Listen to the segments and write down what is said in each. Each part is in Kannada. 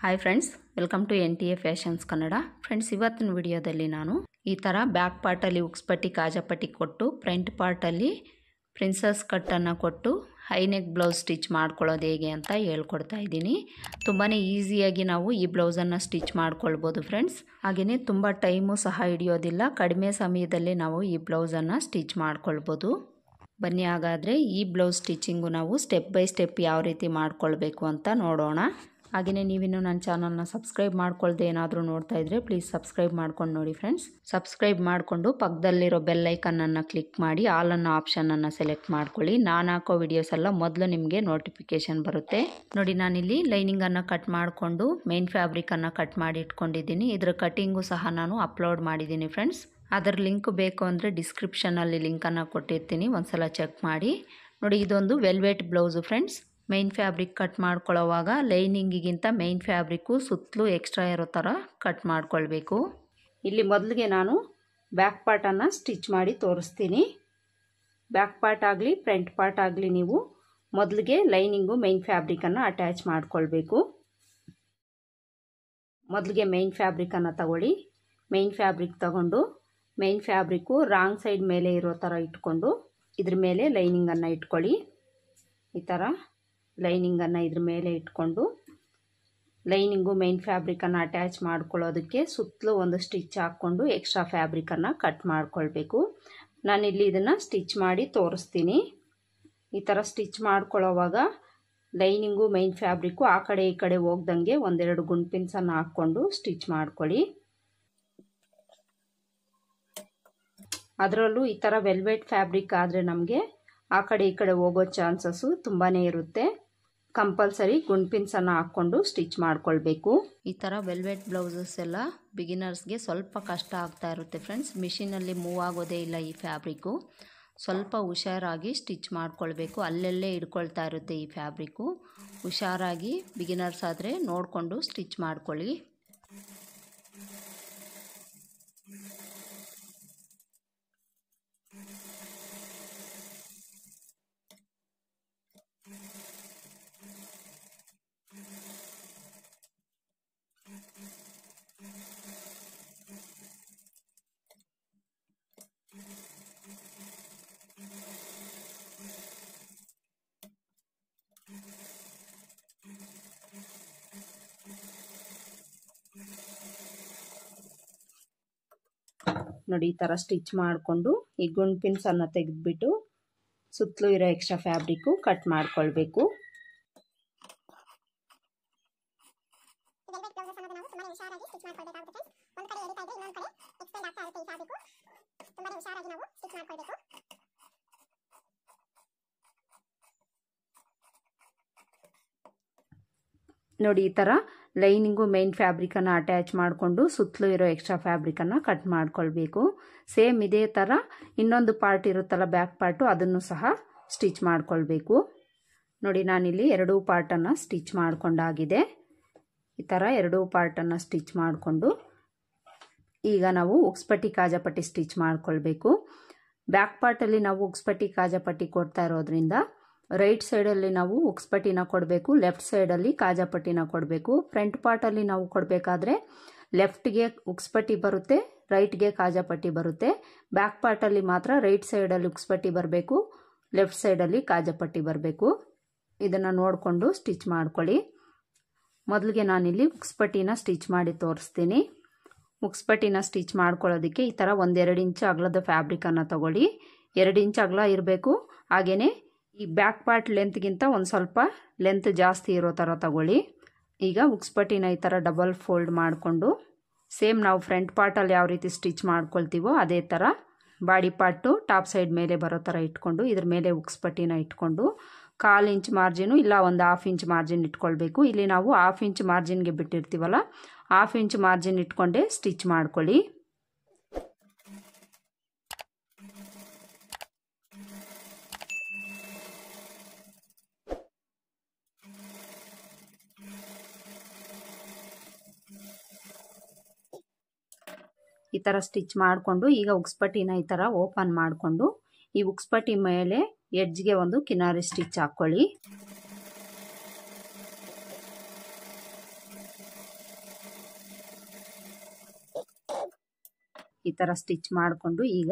Hi friends, welcome to NTA fashions Kannada. Friends, ಇವತ್ತಿನ ವಿಡಿಯೋದಲ್ಲಿ ನಾನು ಈ ಥರ ಬ್ಯಾಕ್ ಪಾರ್ಟಲ್ಲಿ ಉಕ್ಸ್ಪಟ್ಟಿ ಕಾಜಾಪಟ್ಟಿ ಕೊಟ್ಟು ಫ್ರಂಟ್ ಪಾರ್ಟಲ್ಲಿ ಪ್ರಿನ್ಸಸ್ ಕಟ್ಟನ್ನು ಕೊಟ್ಟು ಹೈ ನೆಕ್ ಬ್ಲೌಸ್ ಸ್ಟಿಚ್ ಮಾಡ್ಕೊಳ್ಳೋದು ಹೇಗೆ ಅಂತ ಹೇಳ್ಕೊಡ್ತಾ ಇದ್ದೀನಿ. ತುಂಬಾ ಈಸಿಯಾಗಿ ನಾವು ಈ ಬ್ಲೌಸನ್ನು ಸ್ಟಿಚ್ ಮಾಡ್ಕೊಳ್ಬೋದು ಫ್ರೆಂಡ್ಸ್. ಹಾಗೆಯೇ ತುಂಬ ಟೈಮು ಸಹ ಹಿಡಿಯೋದಿಲ್ಲ, ಕಡಿಮೆ ಸಮಯದಲ್ಲಿ ನಾವು ಈ ಬ್ಲೌಸನ್ನು ಸ್ಟಿಚ್ ಮಾಡ್ಕೊಳ್ಬೋದು. ಬನ್ನಿ ಹಾಗಾದರೆ ಈ ಬ್ಲೌಸ್ ಸ್ಟಿಚಿಂಗು ನಾವು ಸ್ಟೆಪ್ ಬೈ ಸ್ಟೆಪ್ ಯಾವ ರೀತಿ ಮಾಡ್ಕೊಳ್ಬೇಕು ಅಂತ ನೋಡೋಣ. ಹಾಗೆಯೇ ನೀವಿನ್ನೂ ನನ್ನ ಚಾನಲ್ನ ಸಬ್ಸ್ಕ್ರೈಬ್ ಮಾಡ್ಕೊಳ್ದೆ ಏನಾದರೂ ನೋಡ್ತಾ ಇದ್ದರೆ ಪ್ಲೀಸ್ ಸಬ್ಸ್ಕ್ರೈಬ್ ಮಾಡ್ಕೊಂಡು ನೋಡಿ ಫ್ರೆಂಡ್ಸ್. ಸಬ್ಸ್ಕ್ರೈಬ್ ಮಾಡಿಕೊಂಡು ಪಕ್ಕದಲ್ಲಿರೋ ಬೆಲ್ ಐಕನ್ನನ್ನು ಕ್ಲಿಕ್ ಮಾಡಿ ಆಲ್ ಅನ್ನೋ ಆಪ್ಷನನ್ನು ಸೆಲೆಕ್ಟ್ ಮಾಡ್ಕೊಳ್ಳಿ. ನಾನು ಹಾಕೋ ವಿಡಿಯೋಸ್ ಎಲ್ಲ ಮೊದಲು ನಿಮಗೆ ನೋಟಿಫಿಕೇಷನ್ ಬರುತ್ತೆ. ನೋಡಿ, ನಾನಿಲ್ಲಿ ಲೈನಿಂಗನ್ನು ಕಟ್ ಮಾಡಿಕೊಂಡು ಮೇನ್ ಫ್ಯಾಬ್ರಿಕನ್ನು ಕಟ್ ಮಾಡಿ ಇಟ್ಕೊಂಡಿದ್ದೀನಿ. ಇದರ ಕಟಿಂಗು ಸಹ ನಾನು ಅಪ್ಲೋಡ್ ಮಾಡಿದ್ದೀನಿ ಫ್ರೆಂಡ್ಸ್. ಅದರ ಲಿಂಕ್ ಬೇಕು ಅಂದರೆ ಡಿಸ್ಕ್ರಿಪ್ಷನಲ್ಲಿ ಲಿಂಕನ್ನು ಕೊಟ್ಟಿರ್ತೀನಿ, ಒಂದ್ಸಲ ಚೆಕ್ ಮಾಡಿ. ನೋಡಿ, ಇದೊಂದು velvet blouse friends. Main fabric cut ಮಾಡ್ಕೊಳ್ಳೋವಾಗ ಲೈನಿಂಗಿಗಿಂತ ಮೈನ್ ಫ್ಯಾಬ್ರಿಕ್ಕು ಸುತ್ತಲೂ ಎಕ್ಸ್ಟ್ರಾ ಇರೋ ಥರ ಕಟ್ ಮಾಡ್ಕೊಳ್ಬೇಕು. ಇಲ್ಲಿ ಮೊದಲಿಗೆ ನಾನು ಬ್ಯಾಕ್ ಪಾರ್ಟನ್ನು ಸ್ಟಿಚ್ ಮಾಡಿ ತೋರಿಸ್ತೀನಿ. ಬ್ಯಾಕ್ ಪಾರ್ಟ್ ಆಗಲಿ ಫ್ರಂಟ್ ಪಾರ್ಟ್ ಆಗಲಿ ನೀವು ಮೊದಲಿಗೆ ಲೈನಿಂಗು ಮೈನ್ ಫ್ಯಾಬ್ರಿಕನ್ನು ಅಟ್ಯಾಚ್ ಮಾಡ್ಕೊಳ್ಬೇಕು. ಮೊದಲಿಗೆ ಮೈನ್ ಫ್ಯಾಬ್ರಿಕನ್ನು ತಗೊಳ್ಳಿ. ಮೈನ್ ಫ್ಯಾಬ್ರಿಕ್ ತಗೊಂಡು ಮೈನ್ ಫ್ಯಾಬ್ರಿಕ್ಕು ರಾಂಗ್ ಸೈಡ್ ಮೇಲೆ ಇರೋ ಥರ ಇಟ್ಕೊಂಡು ಇದ್ರ ಮೇಲೆ ಲೈನಿಂಗನ್ನು ಇಟ್ಕೊಳ್ಳಿ. ಈ ಥರ ಲೈನಿಂಗನ್ನು ಇದ್ರ ಮೇಲೆ ಇಟ್ಕೊಂಡು ಲೈನಿಂಗು ಮೈನ್ ಫ್ಯಾಬ್ರಿಕನ್ನು ಅಟ್ಯಾಚ್ ಮಾಡ್ಕೊಳ್ಳೋದಕ್ಕೆ ಸುತ್ತಲೂ ಒಂದು ಸ್ಟಿಚ್ ಹಾಕ್ಕೊಂಡು ಎಕ್ಸ್ಟ್ರಾ ಫ್ಯಾಬ್ರಿಕನ್ನು ಕಟ್ ಮಾಡ್ಕೊಳ್ಬೇಕು. ನಾನಿಲ್ಲಿ ಇದನ್ನು ಸ್ಟಿಚ್ ಮಾಡಿ ತೋರಿಸ್ತೀನಿ. ಈ ಥರ ಸ್ಟಿಚ್ ಮಾಡ್ಕೊಳ್ಳೋವಾಗ ಲೈನಿಂಗು ಮೈನ್ ಫ್ಯಾಬ್ರಿಕ್ಕು ಆ ಕಡೆ ಈ ಕಡೆ ಹೋಗ್ದಂಗೆ ಒಂದೆರಡು ಗುಂಡ್ಪಿನ್ಸನ್ನು ಹಾಕ್ಕೊಂಡು ಸ್ಟಿಚ್ ಮಾಡ್ಕೊಳ್ಳಿ. ಅದರಲ್ಲೂ ಈ ಥರ ವೆಲ್ವೆಟ್ ಫ್ಯಾಬ್ರಿಕ್ ಆದರೆ ನಮಗೆ ಆ ಕಡೆ ಈ ಕಡೆ ಹೋಗೋ ಚಾನ್ಸಸ್ಸು ತುಂಬಾ ಇರುತ್ತೆ. ಕಂಪಲ್ಸರಿ ಗುಂಡ್ಪಿನ್ಸನ್ನು ಹಾಕ್ಕೊಂಡು ಸ್ಟಿಚ್ ಮಾಡ್ಕೊಳ್ಬೇಕು. ಈ ಥರ ವೆಲ್ವೆಟ್ ಬ್ಲೌಸಸ್ ಎಲ್ಲ ಬಿಗಿನರ್ಸ್ಗೆ ಸ್ವಲ್ಪ ಕಷ್ಟ ಆಗ್ತಾ ಇರುತ್ತೆ ಫ್ರೆಂಡ್ಸ್. ಮಿಷಿನಲ್ಲಿ ಮೂವ್ ಆಗೋದೇ ಇಲ್ಲ ಈ ಫ್ಯಾಬ್ರಿಕ್ಕು. ಸ್ವಲ್ಪ ಹುಷಾರಾಗಿ ಸ್ಟಿಚ್ ಮಾಡ್ಕೊಳ್ಬೇಕು. ಅಲ್ಲೆಲ್ಲೇ ಹಿಡ್ಕೊಳ್ತಾ ಇರುತ್ತೆ ಈ ಫ್ಯಾಬ್ರಿಕ್ಕು. ಹುಷಾರಾಗಿ ಬಿಗಿನರ್ಸ್ ಆದರೆ ನೋಡಿಕೊಂಡು ಸ್ಟಿಚ್ ಮಾಡ್ಕೊಳ್ಳಿ. ನೋಡಿ, ಈ ಥರ ಸ್ಟಿಚ್ ಮಾಡಿಕೊಂಡು ಈ ಗುಂಡ್ಪಿನ್ಸನ್ನು ತೆಗೆದುಬಿಟ್ಟು ಸುತ್ತಲೂ ಇರೋ ಎಕ್ಸ್ಟ್ರಾ ಫ್ಯಾಬ್ರಿಕ್ಕು ಕಟ್ ಮಾಡ್ಕೊಳ್ಬೇಕು. ನೋಡಿ, ಈ ಥರ ಲೈನಿಂಗು ಮೈನ್ ಫ್ಯಾಬ್ರಿಕನ್ನು ಅಟ್ಯಾಚ್ ಮಾಡಿಕೊಂಡು ಸುತ್ತಲೂ ಇರೋ ಎಕ್ಸ್ಟ್ರಾ ಫ್ಯಾಬ್ರಿಕನ್ನು ಕಟ್ ಮಾಡ್ಕೊಳ್ಬೇಕು. ಸೇಮ್ ಇದೇ ಥರ ಇನ್ನೊಂದು ಪಾರ್ಟ್ ಇರುತ್ತಲ್ಲ ಬ್ಯಾಕ್ ಪಾರ್ಟು, ಅದನ್ನು ಸಹ ಸ್ಟಿಚ್ ಮಾಡ್ಕೊಳ್ಬೇಕು. ನೋಡಿ, ನಾನಿಲ್ಲಿ ಎರಡೂ ಪಾರ್ಟನ್ನು ಸ್ಟಿಚ್ ಮಾಡ್ಕೊಂಡಾಗಿದೆ. ಈ ಥರ ಎರಡೂ ಪಾರ್ಟನ್ನು ಸ್ಟಿಚ್ ಮಾಡಿಕೊಂಡು ಈಗ ನಾವು ಉಕ್ಸ್ಪಟ್ಟಿ ಕಾಜಾಪಟ್ಟಿ ಸ್ಟಿಚ್ ಮಾಡ್ಕೊಳ್ಬೇಕು. ಬ್ಯಾಕ್ ಪಾರ್ಟಲ್ಲಿ ನಾವು ಉಕ್ಸ್ಪಟ್ಟಿ ಕಾಜಾಪಟ್ಟಿ ಕೊಡ್ತಾ ಇರೋದ್ರಿಂದ ರೈಟ್ ಸೈಡಲ್ಲಿ ನಾವು ಉಕ್ಸ್ಪಟ್ಟಿನ ಕೊಡಬೇಕು, ಲೆಫ್ಟ್ ಸೈಡಲ್ಲಿ ಕಾಜಾಪಟ್ಟಿನ ಕೊಡಬೇಕು. ಫ್ರಂಟ್ ಪಾರ್ಟಲ್ಲಿ ನಾವು ಕೊಡಬೇಕಾದ್ರೆ ಲೆಫ್ಟ್ಗೆ ಉಕ್ಸ್ಪಟ್ಟಿ ಬರುತ್ತೆ, ರೈಟ್ಗೆ ಕಾಜಾಪಟ್ಟಿ ಬರುತ್ತೆ. ಬ್ಯಾಕ್ ಪಾರ್ಟಲ್ಲಿ ಮಾತ್ರ ರೈಟ್ ಸೈಡಲ್ಲಿ ಉಕ್ಸ್ಪಟ್ಟಿ ಬರಬೇಕು, ಲೆಫ್ಟ್ ಸೈಡಲ್ಲಿ ಕಾಜಾಪಟ್ಟಿ ಬರಬೇಕು. ಇದನ್ನು ನೋಡಿಕೊಂಡು ಸ್ಟಿಚ್ ಮಾಡ್ಕೊಳ್ಳಿ. ಮೊದಲಿಗೆ ನಾನಿಲ್ಲಿ ಉಕ್ಸ್ಪಟ್ಟಿನ ಸ್ಟಿಚ್ ಮಾಡಿ ತೋರಿಸ್ತೀನಿ. ಉಕ್ಸ್ಪಟ್ಟಿನ ಸ್ಟಿಚ್ ಮಾಡ್ಕೊಳ್ಳೋದಕ್ಕೆ ಈ ಥರ 1-2 ಇಂಚ್ ಅಗಲದ ಫ್ಯಾಬ್ರಿಕನ್ನು ತಗೊಳ್ಳಿ. 2 ಇಂಚ್ ಅಗಲ ಇರಬೇಕು. ಹಾಗೆಯೇ ಈ ಬ್ಯಾಕ್ ಪಾರ್ಟ್ ಲೆಂತ್ಗಿಂತ ಒಂದು ಸ್ವಲ್ಪ ಲೆಂತ್ ಜಾಸ್ತಿ ಇರೋ ಥರ ತಗೊಳ್ಳಿ. ಈಗ ಉಕ್ಸ್ಪಟ್ಟಿನ ಈ ಥರ ಡಬಲ್ ಫೋಲ್ಡ್ ಮಾಡಿಕೊಂಡು ಸೇಮ್ ನಾವು ಫ್ರಂಟ್ ಪಾರ್ಟಲ್ಲಿ ಯಾವ ರೀತಿ ಸ್ಟಿಚ್ ಮಾಡ್ಕೊಳ್ತೀವೋ ಅದೇ ಥರ ಬಾಡಿ ಪಾರ್ಟು ಟಾಪ್ ಸೈಡ್ ಮೇಲೆ ಬರೋ ಥರ ಇಟ್ಕೊಂಡು ಇದ್ರ ಮೇಲೆ ಉಕ್ಸ್ಪಟ್ಟಿನ ಇಟ್ಕೊಂಡು 1/4 ಇಂಚ್ ಮಾರ್ಜಿನು ಇಲ್ಲ 1/2 ಇಂಚ್ ಮಾರ್ಜಿನ್ ಇಟ್ಕೊಳ್ಬೇಕು. ಇಲ್ಲಿ ನಾವು 1/2 ಇಂಚ್ ಮಾರ್ಜಿನ್ಗೆ ಬಿಟ್ಟಿರ್ತೀವಲ್ಲ, 1/2 ಇಂಚ್ ಮಾರ್ಜಿನ್ ಇಟ್ಕೊಂಡೇ ಸ್ಟಿಚ್ ಮಾಡ್ಕೊಳ್ಳಿ. ಈ ಥರ ಸ್ಟಿಚ್ ಮಾಡಿಕೊಂಡು ಈಗ ಉಕ್ಸ್ಪಟ್ಟಿನ ಈ ಥರ ಓಪನ್ ಮಾಡಿಕೊಂಡು ಈ ಉಕ್ಸ್ಪಟ್ಟಿ ಮೇಲೆ ಎಡ್ಜ್ಗೆ ಒಂದು ಕಿನಾರಿ ಸ್ಟಿಚ್ ಹಾಕ್ಕೊಳ್ಳಿ. ಈ ಥರ ಸ್ಟಿಚ್ ಮಾಡಿಕೊಂಡು ಈಗ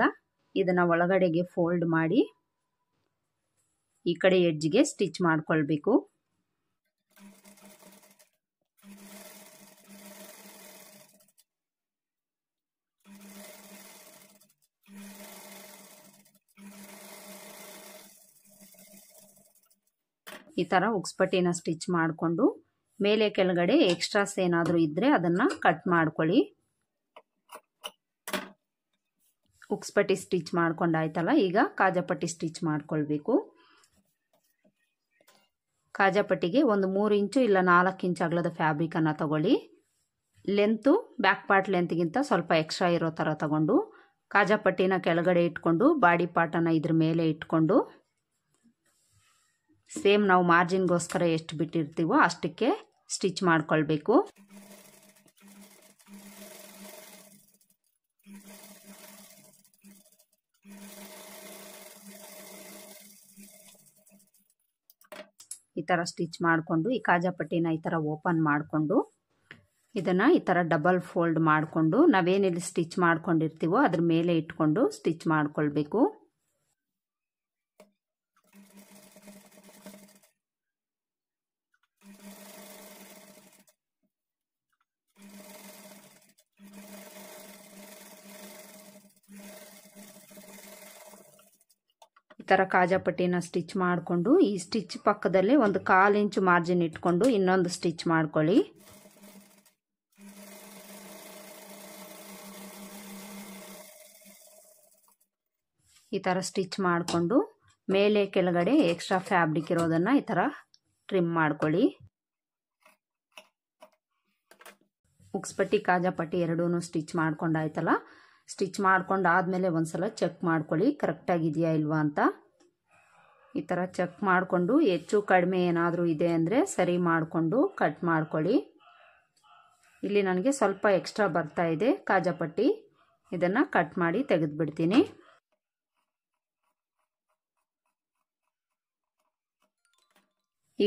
ಇದನ್ನು ಒಳಗಡೆಗೆ ಫೋಲ್ಡ್ ಮಾಡಿ ಈ ಕಡೆ ಎಡ್ಜ್ಗೆ ಸ್ಟಿಚ್ ಮಾಡ್ಕೊಳ್ಬೇಕು. ಈ ಥರ ಉಕ್ಸ್ಪಟ್ಟಿನ ಸ್ಟಿಚ್ ಮಾಡಿಕೊಂಡು ಮೇಲೆ ಕೆಳಗಡೆ ಎಕ್ಸ್ಟ್ರಾಸ್ ಏನಾದರೂ ಇದ್ದರೆ ಅದನ್ನು ಕಟ್ ಮಾಡ್ಕೊಳ್ಳಿ. ಉಕ್ಸ್ಪಟ್ಟಿ ಸ್ಟಿಚ್ ಮಾಡ್ಕೊಂಡಾಯ್ತಲ್ಲ, ಈಗ ಕಾಜಾಪಟ್ಟಿ ಸ್ಟಿಚ್ ಮಾಡ್ಕೊಳ್ಬೇಕು. ಕಾಜಾಪಟ್ಟಿಗೆ ಒಂದು 3 ಇಂಚು ಇಲ್ಲ 4 ಇಂಚು ಅಗಲದ ಫ್ಯಾಬ್ರಿಕನ್ನು ತಗೊಳ್ಳಿ. ಲೆಂತು ಬ್ಯಾಕ್ ಪಾರ್ಟ್ ಲೆಂತ್ಗಿಂತ ಸ್ವಲ್ಪ ಎಕ್ಸ್ಟ್ರಾ ಇರೋ ಥರ ತಗೊಂಡು ಕಾಜಾಪಟ್ಟಿನ ಕೆಳಗಡೆ ಇಟ್ಕೊಂಡು ಬಾಡಿ ಪಾರ್ಟನ್ನು ಇದ್ರ ಮೇಲೆ ಇಟ್ಕೊಂಡು ಸೇಮ್ ನಾವು ಮಾರ್ಜಿನ್ಗೋಸ್ಕರ ಎಷ್ಟು ಬಿಟ್ಟಿರ್ತೀವೋ ಅಷ್ಟಕ್ಕೆ ಸ್ಟಿಚ್ ಮಾಡ್ಕೊಳ್ಬೇಕು. ಈ ಥರ ಸ್ಟಿಚ್ ಮಾಡಿಕೊಂಡು ಈ ಕಾಜಾಪಟ್ಟಿನ ಈ ಥರ ಓಪನ್ ಮಾಡಿಕೊಂಡು ಇದನ್ನು ಈ ಥರ ಡಬಲ್ ಫೋಲ್ಡ್ ಮಾಡಿಕೊಂಡು ನಾವೇನಿಲ್ಲಿ ಸ್ಟಿಚ್ ಮಾಡ್ಕೊಂಡಿರ್ತೀವೋ ಅದ್ರ ಮೇಲೆ ಇಟ್ಕೊಂಡು ಸ್ಟಿಚ್ ಮಾಡ್ಕೊಳ್ಬೇಕು. ಈ ಥರ ಕಾಜಾಪಟ್ಟಿನ ಸ್ಟಿಚ್ ಮಾಡಿಕೊಂಡು ಈ ಸ್ಟಿಚ್ ಪಕ್ಕದಲ್ಲೇ ಒಂದು 1/4 ಇಂಚು ಮಾರ್ಜಿನ್ ಇಟ್ಕೊಂಡು ಇನ್ನೊಂದು ಸ್ಟಿಚ್ ಮಾಡ್ಕೊಳ್ಳಿ. ಈ ಥರ ಸ್ಟಿಚ್ ಮಾಡಿಕೊಂಡು ಮೇಲೆ ಕೆಳಗಡೆ ಎಕ್ಸ್ಟ್ರಾ ಫ್ಯಾಬ್ರಿಕ್ ಇರೋದನ್ನು ಈ ಥರ ಟ್ರಿಮ್ ಮಾಡ್ಕೊಳ್ಳಿ. ಉಕ್ಸ್ಪಟ್ಟಿ ಕಾಜಾಪಟ್ಟಿ ಎರಡೂ ಸ್ಟಿಚ್ ಮಾಡ್ಕೊಂಡಾಯ್ತಲ್ಲ, ಸ್ಟಿಚ್ ಮಾಡ್ಕೊಂಡಾದ್ಮೇಲೆ ಒಂದ್ಸಲ ಚೆಕ್ ಮಾಡ್ಕೊಳ್ಳಿ ಕರೆಕ್ಟಾಗಿದೆಯಾ ಇಲ್ವಾ ಅಂತ. ಈ ಥರ ಚೆಕ್ ಮಾಡಿಕೊಂಡು ಹೆಚ್ಚು ಕಡಿಮೆ ಏನಾದರೂ ಇದೆ ಅಂದರೆ ಸರಿ ಮಾಡಿಕೊಂಡು ಕಟ್ ಮಾಡ್ಕೊಳ್ಳಿ. ಇಲ್ಲಿ ನನಗೆ ಸ್ವಲ್ಪ ಎಕ್ಸ್ಟ್ರಾ ಬರ್ತಾ ಇದೆ ಕಾಜಾಪಟ್ಟಿ, ಇದನ್ನು ಕಟ್ ಮಾಡಿ ತೆಗೆದುಬಿಡ್ತೀನಿ.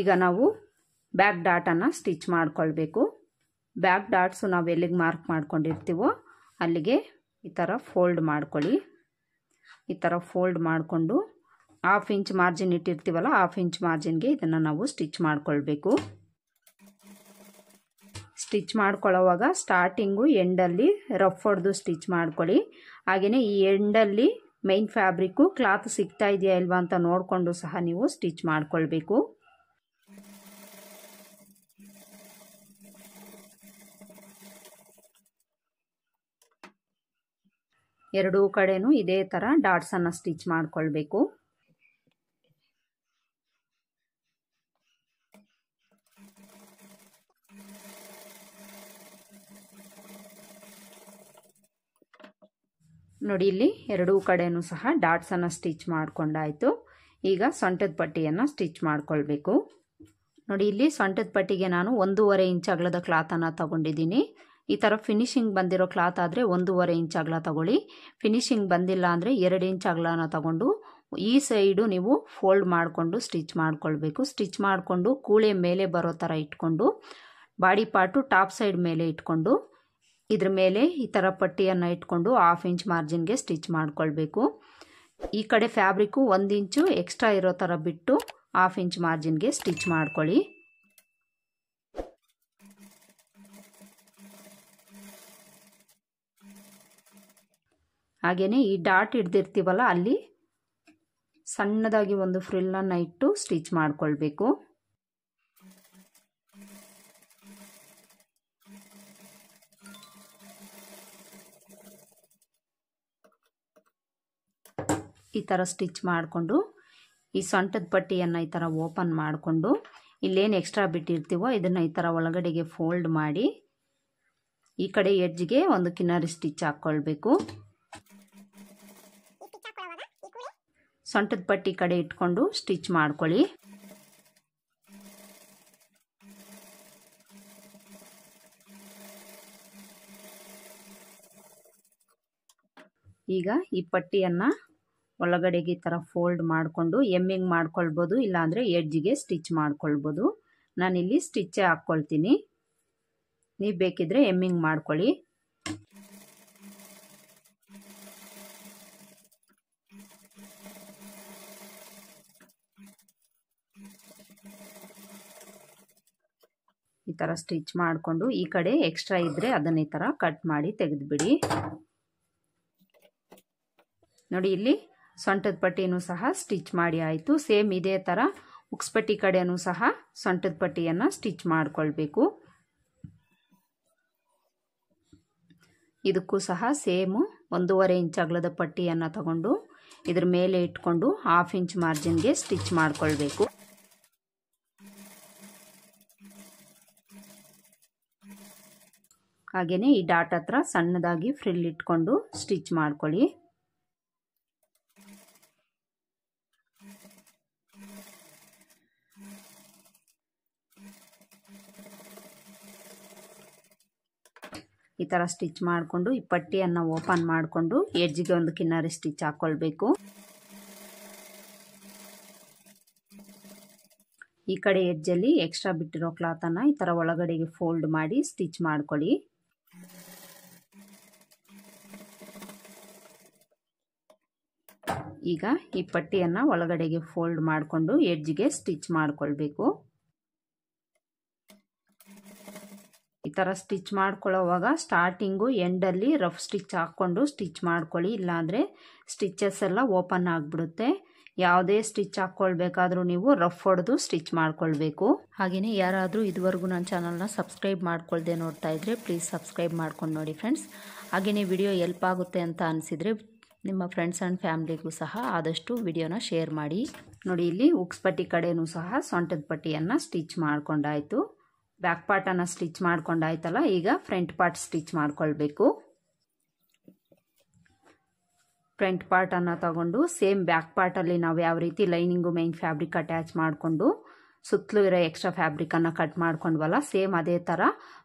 ಈಗ ನಾವು ಬ್ಯಾಕ್ ಡಾಟನ್ನು ಸ್ಟಿಚ್ ಮಾಡ್ಕೊಳ್ಬೇಕು. ಬ್ಯಾಕ್ ಡಾಟ್ಸು ನಾವು ಎಲ್ಲಿಗೆ ಮಾರ್ಕ್ ಮಾಡ್ಕೊಂಡಿರ್ತೀವೋ ಅಲ್ಲಿಗೆ ಈ ಥರ ಫೋಲ್ಡ್ ಮಾಡ್ಕೊಳ್ಳಿ. ಈ ಥರ ಫೋಲ್ಡ್ ಮಾಡಿಕೊಂಡು 1/2 ಇಂಚ್ ಮಾರ್ಜಿನ್ ಇಟ್ಟಿರ್ತೀವಲ್ಲ 1/2 ಇಂಚ್ ಮಾರ್ಜಿನ್ಗೆ ಇದನ್ನು ನಾವು ಸ್ಟಿಚ್ ಮಾಡ್ಕೊಳ್ಬೇಕು. ಸ್ಟಿಚ್ ಮಾಡ್ಕೊಳ್ಳೋವಾಗ ಸ್ಟಾರ್ಟಿಂಗು ಎಂಡಲ್ಲಿ ರಫ್ ಹೊಡೆದು ಸ್ಟಿಚ್ ಮಾಡ್ಕೊಳ್ಳಿ. ಹಾಗೆಯೇ ಈ ಎಂಡಲ್ಲಿ ಮೈನ್ ಫ್ಯಾಬ್ರಿಕ್ಕು ಕ್ಲಾತ್ ಸಿಗ್ತಾ ಇದೆಯಾ ಇಲ್ವಾ ಅಂತ ನೋಡಿಕೊಂಡು ಸಹ ನೀವು ಸ್ಟಿಚ್ ಮಾಡ್ಕೊಳ್ಬೇಕು. ಎರಡೂ ಕಡೆನೂ ಇದೇ ಥರ ಡಾಟ್ಸನ್ನು ಸ್ಟಿಚ್ ಮಾಡ್ಕೊಳ್ಬೇಕು. ನೋಡಿ ಇಲ್ಲಿ ಎರಡೂ ಕಡೆನೂ ಸಹ ಡಾಟ್ಸನ್ನು ಸ್ಟಿಚ್ ಮಾಡ್ಕೊಂಡಾಯಿತು. ಈಗ ಸೊಂಟದ ಪಟ್ಟಿಯನ್ನು ಸ್ಟಿಚ್ ಮಾಡ್ಕೊಳ್ಬೇಕು. ನೋಡಿ ಇಲ್ಲಿ ಸೊಂಟದ ಪಟ್ಟಿಗೆ ನಾನು 1.5 ಇಂಚ್ ಅಗಲದ ಕ್ಲಾತನ್ನು ತಗೊಂಡಿದ್ದೀನಿ. ಈ ಥರ ಫಿನಿಶಿಂಗ್ ಬಂದಿರೋ ಕ್ಲಾತ್ ಆದರೆ 1.5 ಇಂಚ್ ಅಗಲ ತಗೊಳ್ಳಿ. ಫಿನಿಶಿಂಗ್ ಬಂದಿಲ್ಲ ಅಂದರೆ 2 ಇಂಚ್ ಅಗಲನ ತಗೊಂಡು ಈ ಸೈಡು ನೀವು ಫೋಲ್ಡ್ ಮಾಡಿಕೊಂಡು ಸ್ಟಿಚ್ ಮಾಡ್ಕೊಳ್ಬೇಕು. ಸ್ಟಿಚ್ ಮಾಡಿಕೊಂಡು ಕೂಳೆ ಮೇಲೆ ಬರೋ ಥರ ಇಟ್ಕೊಂಡು ಬಾಡಿ ಪಾರ್ಟು ಟಾಪ್ ಸೈಡ್ ಮೇಲೆ ಇಟ್ಕೊಂಡು ಇದ್ರ ಮೇಲೆ ಈ ಥರ ಪಟ್ಟಿಯನ್ನು ಇಟ್ಕೊಂಡು 1/2 ಇಂಚ್ ಮಾರ್ಜಿನ್ಗೆ ಸ್ಟಿಚ್ ಮಾಡ್ಕೊಳ್ಬೇಕು. ಈ ಕಡೆ ಫ್ಯಾಬ್ರಿಕ್ಕು 1 ಇಂಚು ಎಕ್ಸ್ಟ್ರಾ ಇರೋ ಥರ ಬಿಟ್ಟು 1/2 ಇಂಚ್ ಮಾರ್ಜಿನ್ಗೆ ಸ್ಟಿಚ್ ಮಾಡ್ಕೊಳ್ಳಿ. ಹಾಗೆಯೇ ಈ ಡಾಟ್ ಹಿಡ್ದಿರ್ತೀವಲ್ಲ ಅಲ್ಲಿ ಸಣ್ಣದಾಗಿ ಒಂದು ಫ್ರಿಲ್ಲನ್ನು ಇಟ್ಟು ಸ್ಟಿಚ್ ಮಾಡ್ಕೊಳ್ಬೇಕು. ಈ ಥರ ಸ್ಟಿಚ್ ಮಾಡಿಕೊಂಡು ಈ ಸೊಂಟದ ಪಟ್ಟಿಯನ್ನು ಈ ಥರ ಓಪನ್ ಮಾಡಿಕೊಂಡು ಇಲ್ಲೇನು ಎಕ್ಸ್ಟ್ರಾ ಬಿಟ್ಟಿರ್ತೀವೋ ಇದನ್ನು ಈ ಥರ ಒಳಗಡೆಗೆ ಫೋಲ್ಡ್ ಮಾಡಿ ಈ ಕಡೆ ಎಡ್ಜ್ಗೆ ಒಂದು ಕಿನಾರಿ ಸ್ಟಿಚ್ ಹಾಕ್ಕೊಳ್ಬೇಕು. ಸೊಂಟದ ಪಟ್ಟಿ ಕಡೆ ಇಟ್ಕೊಂಡು ಸ್ಟಿಚ್ ಮಾಡ್ಕೊಳ್ಳಿ. ಈಗ ಈ ಪಟ್ಟಿಯನ್ನು ಒಳಗಡೆಗೆ ಈ ಥರ ಫೋಲ್ಡ್ ಮಾಡಿಕೊಂಡು ಎಮ್ಮಿಂಗ್ ಮಾಡ್ಕೊಳ್ಬೋದು, ಇಲ್ಲಾಂದರೆ ಎಡ್ಜ್ಗೆ ಸ್ಟಿಚ್ ಮಾಡ್ಕೊಳ್ಬೋದು. ನಾನಿಲ್ಲಿ ಸ್ಟಿಚ್ಚೇ ಹಾಕ್ಕೊಳ್ತೀನಿ, ನೀವು ಬೇಕಿದ್ರೆ ಎಮ್ಮಿಂಗ್ ಮಾಡ್ಕೊಳ್ಳಿ. ಈ ಥರ ಸ್ಟಿಚ್ ಮಾಡಿಕೊಂಡು ಈ ಕಡೆ ಎಕ್ಸ್ಟ್ರಾ ಇದ್ದರೆ ಅದನ್ನ ಈ ಥರ ಕಟ್ ಮಾಡಿ ತೆಗೆದುಬಿಡಿ. ನೋಡಿ ಇಲ್ಲಿ ಸೊಂಟದ ಪಟ್ಟಿನೂ ಸಹ ಸ್ಟಿಚ್ ಮಾಡಿ ಆಯಿತು. ಸೇಮ್ ಇದೇ ಥರ ಉಕ್ಸ್ಪಟ್ಟಿ ಕಡೆನೂ ಸಹ ಸೊಂಟದ ಪಟ್ಟಿಯನ್ನು ಸ್ಟಿಚ್ ಮಾಡಿಕೊಳ್ಬೇಕು. ಇದಕ್ಕೂ ಸಹ ಸೇಮು 1.5 ಇಂಚ್ ಅಗಲದ ಪಟ್ಟಿಯನ್ನು ತಗೊಂಡು ಇದ್ರ ಮೇಲೆ ಇಟ್ಕೊಂಡು 1/2 ಇಂಚ್ ಮಾರ್ಜಿನ್ಗೆ ಸ್ಟಿಚ್ ಮಾಡಿಕೊಳ್ಬೇಕು. ಹಾಗೆಯೇ ಈ ಡಾಟ್ ಹತ್ರ ಸಣ್ಣದಾಗಿ ಫ್ರಿಲ್ ಇಟ್ಕೊಂಡು ಸ್ಟಿಚ್ ಮಾಡ್ಕೊಳ್ಳಿ. ಈ ಥರ ಸ್ಟಿಚ್ ಮಾಡಿಕೊಂಡು ಈ ಪಟ್ಟಿಯನ್ನು ಓಪನ್ ಮಾಡಿಕೊಂಡು ಎಡ್ಜಿಗೆ ಒಂದು ಕಿನ್ನರಿ ಸ್ಟಿಚ್ ಹಾಕ್ಕೊಳ್ಬೇಕು. ಈ ಕಡೆ ಎಡ್ಜಲ್ಲಿ ಎಕ್ಸ್ಟ್ರಾ ಬಿಟ್ಟಿರೋ ಕ್ಲಾತನ್ನು ಈ ಥರ ಒಳಗಡೆಗೆ ಫೋಲ್ಡ್ ಮಾಡಿ ಸ್ಟಿಚ್ ಮಾಡ್ಕೊಳ್ಳಿ. ಈಗ ಈ ಪಟ್ಟಿಯನ್ನು ಒಳಗಡೆಗೆ ಫೋಲ್ಡ್ ಮಾಡಿಕೊಂಡು ಎಡ್ಜಿಗೆ ಸ್ಟಿಚ್ ಮಾಡಿಕೊಳ್ಬೇಕು. ಈ ಥರ ಸ್ಟಿಚ್ ಮಾಡ್ಕೊಳ್ಳೋವಾಗ ಸ್ಟಾರ್ಟಿಂಗು ಎಂಡಲ್ಲಿ ರಫ್ ಸ್ಟಿಚ್ ಹಾಕ್ಕೊಂಡು ಸ್ಟಿಚ್ ಮಾಡ್ಕೊಳ್ಳಿ, ಇಲ್ಲಾಂದರೆ ಸ್ಟಿಚಸ್ ಎಲ್ಲ ಓಪನ್ ಆಗಿಬಿಡುತ್ತೆ. ಯಾವುದೇ ಸ್ಟಿಚ್ ಹಾಕ್ಕೊಳ್ಬೇಕಾದ್ರೂ ನೀವು ರಫ್ ಹೊಡೆದು ಸ್ಟಿಚ್ ಮಾಡ್ಕೊಳ್ಬೇಕು. ಹಾಗೆಯೇ ಯಾರಾದರೂ ಇದುವರೆಗೂ ನನ್ನ ಚಾನಲ್ನ ಸಬ್ಸ್ಕ್ರೈಬ್ ಮಾಡ್ಕೊಳ್ದೆ ನೋಡ್ತಾ ಇದ್ದರೆ ಪ್ಲೀಸ್ ಸಬ್ಸ್ಕ್ರೈಬ್ ಮಾಡ್ಕೊಂಡು ನೋಡಿ ಫ್ರೆಂಡ್ಸ್. ಹಾಗೆಯೇ ವಿಡಿಯೋ ಹೆಲ್ಪ್ ಆಗುತ್ತೆ ಅಂತ ಅನಿಸಿದರೆ ನಿಮ್ಮ ಫ್ರೆಂಡ್ಸ್ ಆ್ಯಂಡ್ ಫ್ಯಾಮ್ಲಿಗೂ ಸಹ ಆದಷ್ಟು ವಿಡಿಯೋನ ಶೇರ್ ಮಾಡಿ. ನೋಡಿ ಇಲ್ಲಿ ಉಕ್ಸ್ ಪಟ್ಟಿ ಕಡೆನೂ ಸಹ ಸೊಂಟದ ಪಟ್ಟಿಯನ್ನು ಸ್ಟಿಚ್ ಮಾಡ್ಕೊಂಡಾಯಿತು. ಬ್ಯಾಕ್ ಪಾರ್ಟನ್ನು ಸ್ಟಿಚ್ ಮಾಡ್ಕೊಂಡಾಯ್ತಲ್ಲ, ಈಗ ಫ್ರಂಟ್ ಪಾರ್ಟ್ ಸ್ಟಿಚ್ ಮಾಡ್ಕೊಳ್ಬೇಕು. ಫ್ರಂಟ್ ಪಾರ್ಟನ್ನು ತಗೊಂಡು ಸೇಮ್ ಬ್ಯಾಕ್ ಪಾರ್ಟಲ್ಲಿ ನಾವು ಯಾವ ರೀತಿ ಲೈನಿಂಗು ಮೈನ್ ಫ್ಯಾಬ್ರಿಕ್ ಅಟ್ಯಾಚ್ ಮಾಡಿಕೊಂಡು ಸುತ್ತಲೂ ಇರೋ ಎಕ್ಸ್ಟ್ರಾ ಫ್ಯಾಬ್ರಿಕನ್ನು ಕಟ್ ಮಾಡ್ಕೊಂಡ್ವಲ್ಲ, ಸೇಮ್ ಅದೇ ಥರ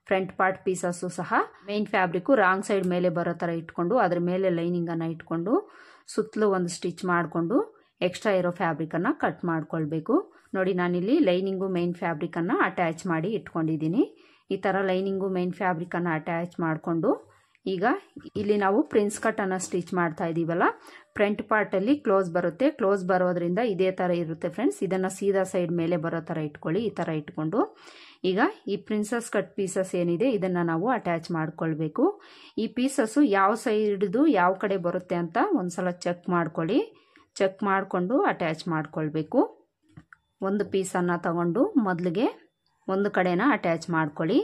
ಫ್ರಂಟ್ ಪಾರ್ಟ್ ಪೀಸಸ್ಸು ಸಹ ಮೈನ್ ಫ್ಯಾಬ್ರಿಕ್ಕು ರಾಂಗ್ ಸೈಡ್ ಮೇಲೆ ಬರೋ ಥರ ಇಟ್ಕೊಂಡು ಅದ್ರ ಮೇಲೆ ಲೈನಿಂಗನ್ನು ಇಟ್ಕೊಂಡು ಸುತ್ತಲೂ ಒಂದು ಸ್ಟಿಚ್ ಮಾಡಿಕೊಂಡು ಎಕ್ಸ್ಟ್ರಾ ಇರೋ ಫ್ಯಾಬ್ರಿಕನ್ನು ಕಟ್ ಮಾಡ್ಕೊಳ್ಬೇಕು. ನೋಡಿ ನಾನಿಲ್ಲಿ ಲೈನಿಂಗು ಮೈನ್ ಫ್ಯಾಬ್ರಿಕನ್ನು ಅಟ್ಯಾಚ್ ಮಾಡಿ ಇಟ್ಕೊಂಡಿದ್ದೀನಿ. ಈ ಥರ ಲೈನಿಂಗು ಮೈನ್ ಫ್ಯಾಬ್ರಿಕನ್ನು ಅಟ್ಯಾಚ್ ಮಾಡಿಕೊಂಡು ಈಗ ಇಲ್ಲಿ ನಾವು ಪ್ರಿನ್ಸ್ ಕಟ್ಟನ್ನು ಸ್ಟಿಚ್ ಮಾಡ್ತಾ ಇದ್ದೀವಲ್ಲ, ಫ್ರಂಟ್ ಪಾರ್ಟಲ್ಲಿ ಕ್ಲೋಸ್ ಬರುತ್ತೆ. ಕ್ಲೋಸ್ ಬರೋದ್ರಿಂದ ಇದೇ ಥರ ಇರುತ್ತೆ ಫ್ರೆಂಡ್ಸ್. ಇದನ್ನು ಸೀದಾ ಸೈಡ್ ಮೇಲೆ ಬರೋ ಥರ ಇಟ್ಕೊಳ್ಳಿ. ಈ ಥರ ಇಟ್ಕೊಂಡು ಈಗ ಈ ಪ್ರಿನ್ಸಸ್ ಕಟ್ ಪೀಸಸ್ ಏನಿದೆ ಇದನ್ನು ನಾವು ಅಟ್ಯಾಚ್ ಮಾಡ್ಕೊಳ್ಬೇಕು. ಈ ಪೀಸಸ್ಸು ಯಾವ ಸೈಡ್ದು ಯಾವ ಕಡೆ ಬರುತ್ತೆ ಅಂತ ಒಂದ್ಸಲ ಚೆಕ್ ಮಾಡ್ಕೊಳ್ಳಿ. ಚೆಕ್ ಮಾಡಿಕೊಂಡು ಅಟ್ಯಾಚ್ ಮಾಡ್ಕೊಳ್ಬೇಕು. ಒಂದು ಪೀಸನ್ನು ತಗೊಂಡು ಮೊದಲಿಗೆ ಒಂದು ಕಡೆನ ಅಟ್ಯಾಚ್ ಮಾಡ್ಕೊಳ್ಳಿ.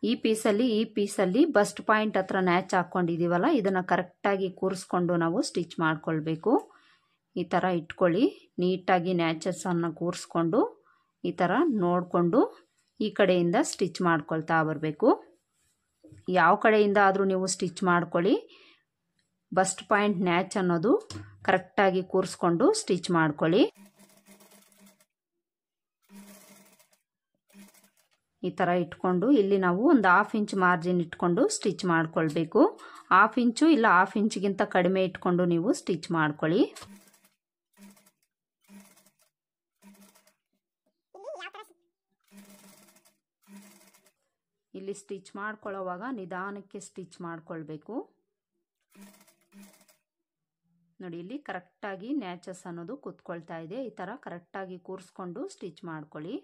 ಈ ಪೀಸಲ್ಲಿ ಬಸ್ಟ್ ಪಾಯಿಂಟ್ ಹತ್ರ ನ್ಯಾಚ್ ಹಾಕ್ಕೊಂಡಿದ್ದೀವಲ್ಲ, ಇದನ್ನು ಕರೆಕ್ಟಾಗಿ ಕೂರಿಸ್ಕೊಂಡು ನಾವು ಸ್ಟಿಚ್ ಮಾಡ್ಕೊಳ್ಬೇಕು. ಈ ಥರ ಇಟ್ಕೊಳ್ಳಿ. ನೀಟಾಗಿ ನ್ಯಾಚಸ್ಸನ್ನು ಕೂರಿಸ್ಕೊಂಡು ಈ ಥರ ನೋಡಿಕೊಂಡು ಈ ಕಡೆಯಿಂದ ಸ್ಟಿಚ್ ಮಾಡ್ಕೊಳ್ತಾ ಬರಬೇಕು. ಯಾವ ಕಡೆಯಿಂದ ಆದರೂ ನೀವು ಸ್ಟಿಚ್ ಮಾಡ್ಕೊಳ್ಳಿ. ಬಸ್ಟ್ ಪಾಯಿಂಟ್ ನ್ಯಾಚ್ ಅನ್ನೋದು ಕರೆಕ್ಟಾಗಿ ಕೂರಿಸ್ಕೊಂಡು ಸ್ಟಿಚ್ ಮಾಡ್ಕೊಳ್ಳಿ. ಈ ಥರ ಇಟ್ಕೊಂಡು ಇಲ್ಲಿ ನಾವು ಒಂದು 1/2 ಇಂಚ್ ಮಾರ್ಜಿನ್ ಇಟ್ಕೊಂಡು ಸ್ಟಿಚ್ ಮಾಡ್ಕೊಳ್ಬೇಕು. 1/2 ಇಂಚು ಇಲ್ಲ 1/2 ಇಂಚ್ಗಿಂತ ಕಡಿಮೆ ಇಟ್ಕೊಂಡು ನೀವು ಸ್ಟಿಚ್ ಮಾಡ್ಕೊಳ್ಳಿ. ಇಲ್ಲಿ ಸ್ಟಿಚ್ ಮಾಡ್ಕೊಳ್ಳೋವಾಗ ನಿಧಾನಕ್ಕೆ ಸ್ಟಿಚ್ ಮಾಡ್ಕೊಳ್ಬೇಕು. ನೋಡಿ ಇಲ್ಲಿ ಕರೆಕ್ಟಾಗಿ ನ್ಯಾಚಸ್ ಅನ್ನೋದು ಕೂತ್ಕೊಳ್ತಾ ಇದೆ. ಈ ಥರ ಕರೆಕ್ಟಾಗಿ ಕೂರಿಸ್ಕೊಂಡು ಸ್ಟಿಚ್ ಮಾಡ್ಕೊಳ್ಳಿ.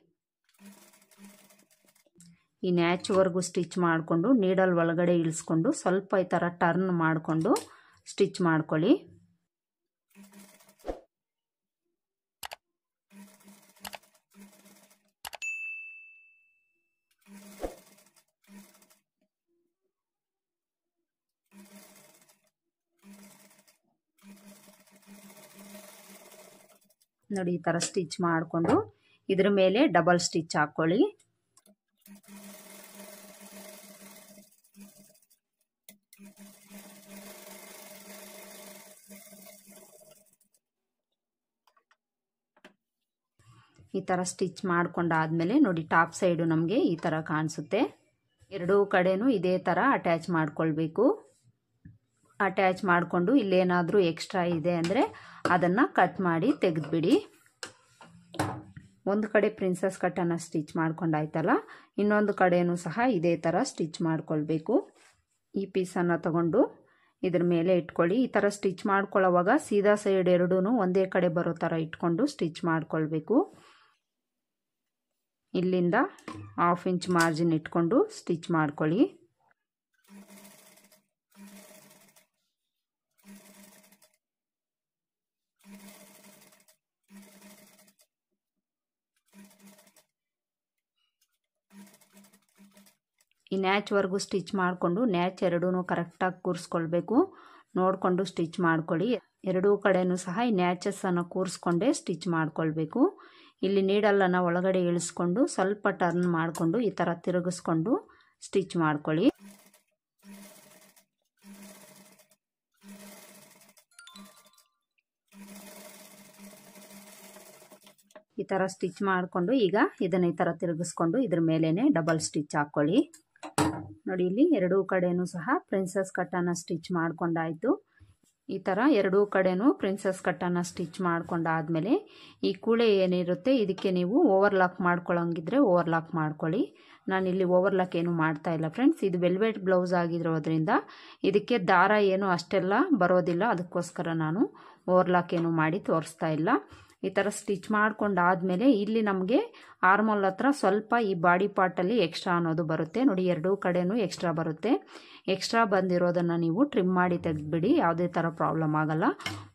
ಈ ನ್ಯಾಚ್ವರೆಗೂ ಸ್ಟಿಚ್ ಮಾಡಿಕೊಂಡು ನೀಡಲ್ ಒಳಗಡೆ ಇಳಿಸ್ಕೊಂಡು ಸ್ವಲ್ಪ ಈ ಥರ ಟರ್ನ್ ಮಾಡಿಕೊಂಡು ಸ್ಟಿಚ್ ಮಾಡ್ಕೊಳ್ಳಿ. ನೋಡಿ ಈ ಥರ ಸ್ಟಿಚ್ ಮಾಡಿಕೊಂಡು ಇದ್ರ ಮೇಲೆ ಡಬಲ್ ಸ್ಟಿಚ್ ಹಾಕ್ಕೊಳ್ಳಿ. ಈ ಥರ ಸ್ಟಿಚ್ ಮಾಡ್ಕೊಂಡಾದ್ಮೇಲೆ ನೋಡಿ ಟಾಪ್ ಸೈಡು ನಮಗೆ ಈ ಥರ ಕಾಣಿಸುತ್ತೆ. ಎರಡೂ ಕಡೆನೂ ಇದೇ ಥರ ಅಟ್ಯಾಚ್ ಮಾಡ್ಕೊಳ್ಬೇಕು. ಅಟ್ಯಾಚ್ ಮಾಡಿಕೊಂಡು ಇಲ್ಲೇನಾದರೂ ಎಕ್ಸ್ಟ್ರಾ ಇದೆ ಅಂದರೆ ಅದನ್ನು ಕಟ್ ಮಾಡಿ ತೆಗೆದುಬಿಡಿ. ಒಂದು ಕಡೆ ಪ್ರಿನ್ಸಸ್ ಕಟ್ಟನ್ನು ಸ್ಟಿಚ್ ಮಾಡ್ಕೊಂಡಾಯ್ತಲ್ಲ, ಇನ್ನೊಂದು ಕಡೆನೂ ಸಹ ಇದೇ ಥರ ಸ್ಟಿಚ್ ಮಾಡ್ಕೊಳ್ಬೇಕು. ಈ ಪೀಸನ್ನು ತಗೊಂಡು ಇದ್ರ ಮೇಲೆ ಇಟ್ಕೊಳ್ಳಿ. ಈ ಥರ ಸ್ಟಿಚ್ ಮಾಡ್ಕೊಳ್ಳೋವಾಗ ಸೀದಾ ಸೈಡ್ ಎರಡೂ ಒಂದೇ ಕಡೆ ಬರೋ ಥರ ಇಟ್ಕೊಂಡು ಸ್ಟಿಚ್ ಮಾಡ್ಕೊಳ್ಬೇಕು. ಇಲ್ಲಿಂದ 1/2 ಇಂಚ್ ಮಾರ್ಜಿನ್ ಇಟ್ಕೊಂಡು ಸ್ಟಿಚ್ ಮಾಡ್ಕೊಳ್ಳಿ. ಈ ನ್ಯಾಚ್ವರೆಗೂ ಸ್ಟಿಚ್ ಮಾಡಿಕೊಂಡು ನ್ಯಾಚ್ ಎರಡೂ ಕರೆಕ್ಟಾಗಿ ಕೂರಿಸ್ಕೊಳ್ಬೇಕು. ನೋಡಿಕೊಂಡು ಸ್ಟಿಚ್ ಮಾಡ್ಕೊಳ್ಳಿ. ಎರಡೂ ಕಡೆಯೂ ಸಹ ಈ ನ್ಯಾಚಸ್ಸನ್ನು ಕೂರಿಸ್ಕೊಂಡೇ ಸ್ಟಿಚ್ ಮಾಡ್ಕೊಳ್ಬೇಕು. ಇಲ್ಲಿ ನೀಡಲನ್ನು ಒಳಗಡೆ ಇಳಿಸ್ಕೊಂಡು ಸ್ವಲ್ಪ ಟರ್ನ್ ಮಾಡಿಕೊಂಡು ಈ ಥರ ತಿರುಗಿಸ್ಕೊಂಡು ಸ್ಟಿಚ್ ಮಾಡ್ಕೊಳ್ಳಿ. ಈ ಥರ ಸ್ಟಿಚ್ ಮಾಡಿಕೊಂಡು ಈಗ ಇದನ್ನು ಈ ಥರ ತಿರುಗಿಸ್ಕೊಂಡು ಇದ್ರ ಮೇಲೇ ಡಬಲ್ ಸ್ಟಿಚ್ ಹಾಕ್ಕೊಳ್ಳಿ. ನೋಡಿ, ಇಲ್ಲಿ ಎರಡೂ ಕಡೆಯೂ ಸಹ ಪ್ರಿನ್ಸಸ್ ಕಟ್ಟನ್ನು ಸ್ಟಿಚ್ ಮಾಡ್ಕೊಂಡಾಯಿತು. ಈ ಥರ ಎರಡೂ ಕಡೆಯೂ ಪ್ರಿನ್ಸಸ್ ಕಟ್ಟನ್ನು ಸ್ಟಿಚ್ ಮಾಡ್ಕೊಂಡಾದ್ಮೇಲೆ ಈ ಕೂಳೆ ಏನಿರುತ್ತೆ ಇದಕ್ಕೆ ನೀವು ಓವರ್ಲಾಕ್ ಮಾಡ್ಕೊಳ್ಳೋಂಗಿದ್ರೆ ಓವರ್ಲಾಕ್ ಮಾಡ್ಕೊಳ್ಳಿ. ನಾನಿಲ್ಲಿ ಓವರ್ಲಾಕ್ ಏನು ಮಾಡ್ತಾ ಇಲ್ಲ ಫ್ರೆಂಡ್ಸ್. ಇದು ವೆಲ್ವೆಟ್ ಬ್ಲೌಸ್ ಆಗಿರೋದ್ರಿಂದ ಇದಕ್ಕೆ ದಾರ ಏನು ಅಷ್ಟೆಲ್ಲ ಬರೋದಿಲ್ಲ. ಅದಕ್ಕೋಸ್ಕರ ನಾನು ಓವರ್ಲಾಕ್ ಏನು ಮಾಡಿ ತೋರಿಸ್ತಾ ಇಲ್ಲ. ಈ ಥರ ಸ್ಟಿಚ್ ಮಾಡ್ಕೊಂಡಾದ್ಮೇಲೆ ಇಲ್ಲಿ ನಮಗೆ ಆರ್ಮೋಲ್ ಹತ್ರ ಸ್ವಲ್ಪ ಈ ಬಾಡಿ ಪಾರ್ಟಲ್ಲಿ ಎಕ್ಸ್ಟ್ರಾ ಅನ್ನೋದು ಬರುತ್ತೆ. ನೋಡಿ, ಎರಡೂ ಕಡೆಯೂ ಎಕ್ಸ್ಟ್ರಾ ಬರುತ್ತೆ. ಎಕ್ಸ್ಟ್ರಾ ಬಂದಿರೋದನ್ನು ನೀವು ಟ್ರಿಮ್ ಮಾಡಿ ತೆಗೆದುಬಿಡಿ. ಯಾವುದೇ ಥರ ಪ್ರಾಬ್ಲಮ್ ಆಗಲ್ಲ.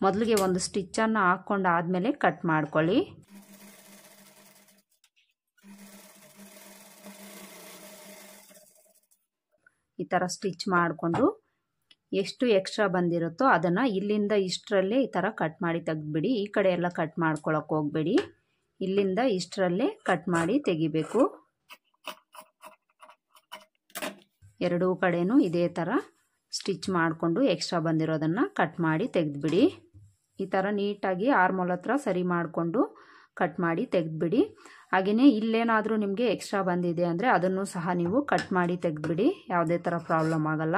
ಮೊದಲಿಗೆ ಒಂದು ಸ್ಟಿಚ್ಚನ್ನು ಹಾಕ್ಕೊಂಡಾದ್ಮೇಲೆ ಕಟ್ ಮಾಡ್ಕೊಳ್ಳಿ. ಈ ಥರ ಸ್ಟಿಚ್ ಮಾಡಿಕೊಂಡು ಎಷ್ಟು ಎಕ್ಸ್ಟ್ರಾ ಬಂದಿರುತ್ತೋ ಅದನ್ನು ಇಲ್ಲಿಂದ ಇಷ್ಟರಲ್ಲೇ ಈ ಥರ ಕಟ್ ಮಾಡಿ ತೆಗೆದುಬಿಡಿ. ಈ ಕಡೆ ಎಲ್ಲ ಕಟ್ ಮಾಡ್ಕೊಳ್ಳೋಕೆ ಹೋಗಬೇಡಿ. ಇಲ್ಲಿಂದ ಇಷ್ಟರಲ್ಲೇ ಕಟ್ ಮಾಡಿ ತೆಗಿಬೇಕು. ಎರಡೂ ಕಡೆಯೂ ಇದೇ ಥರ ಸ್ಟಿಚ್ ಮಾಡಿಕೊಂಡು ಎಕ್ಸ್ಟ್ರಾ ಬಂದಿರೋದನ್ನು ಕಟ್ ಮಾಡಿ ತೆಗೆದುಬಿಡಿ. ಈ ಥರ ನೀಟಾಗಿ ಆರ್ಮೋಲ್ ಹತ್ರ ಸರಿ ಮಾಡಿಕೊಂಡು ಕಟ್ ಮಾಡಿ ತೆಗೆದುಬಿಡಿ. ಹಾಗೆಯೇ ಇಲ್ಲೇನಾದರೂ ನಿಮಗೆ ಎಕ್ಸ್ಟ್ರಾ ಬಂದಿದೆ ಅಂದರೆ ಅದನ್ನು ಸಹ ನೀವು ಕಟ್ ಮಾಡಿ ತೆಗೆದುಬಿಡಿ. ಯಾವುದೇ ಥರ ಪ್ರಾಬ್ಲಮ್ ಆಗಲ್ಲ.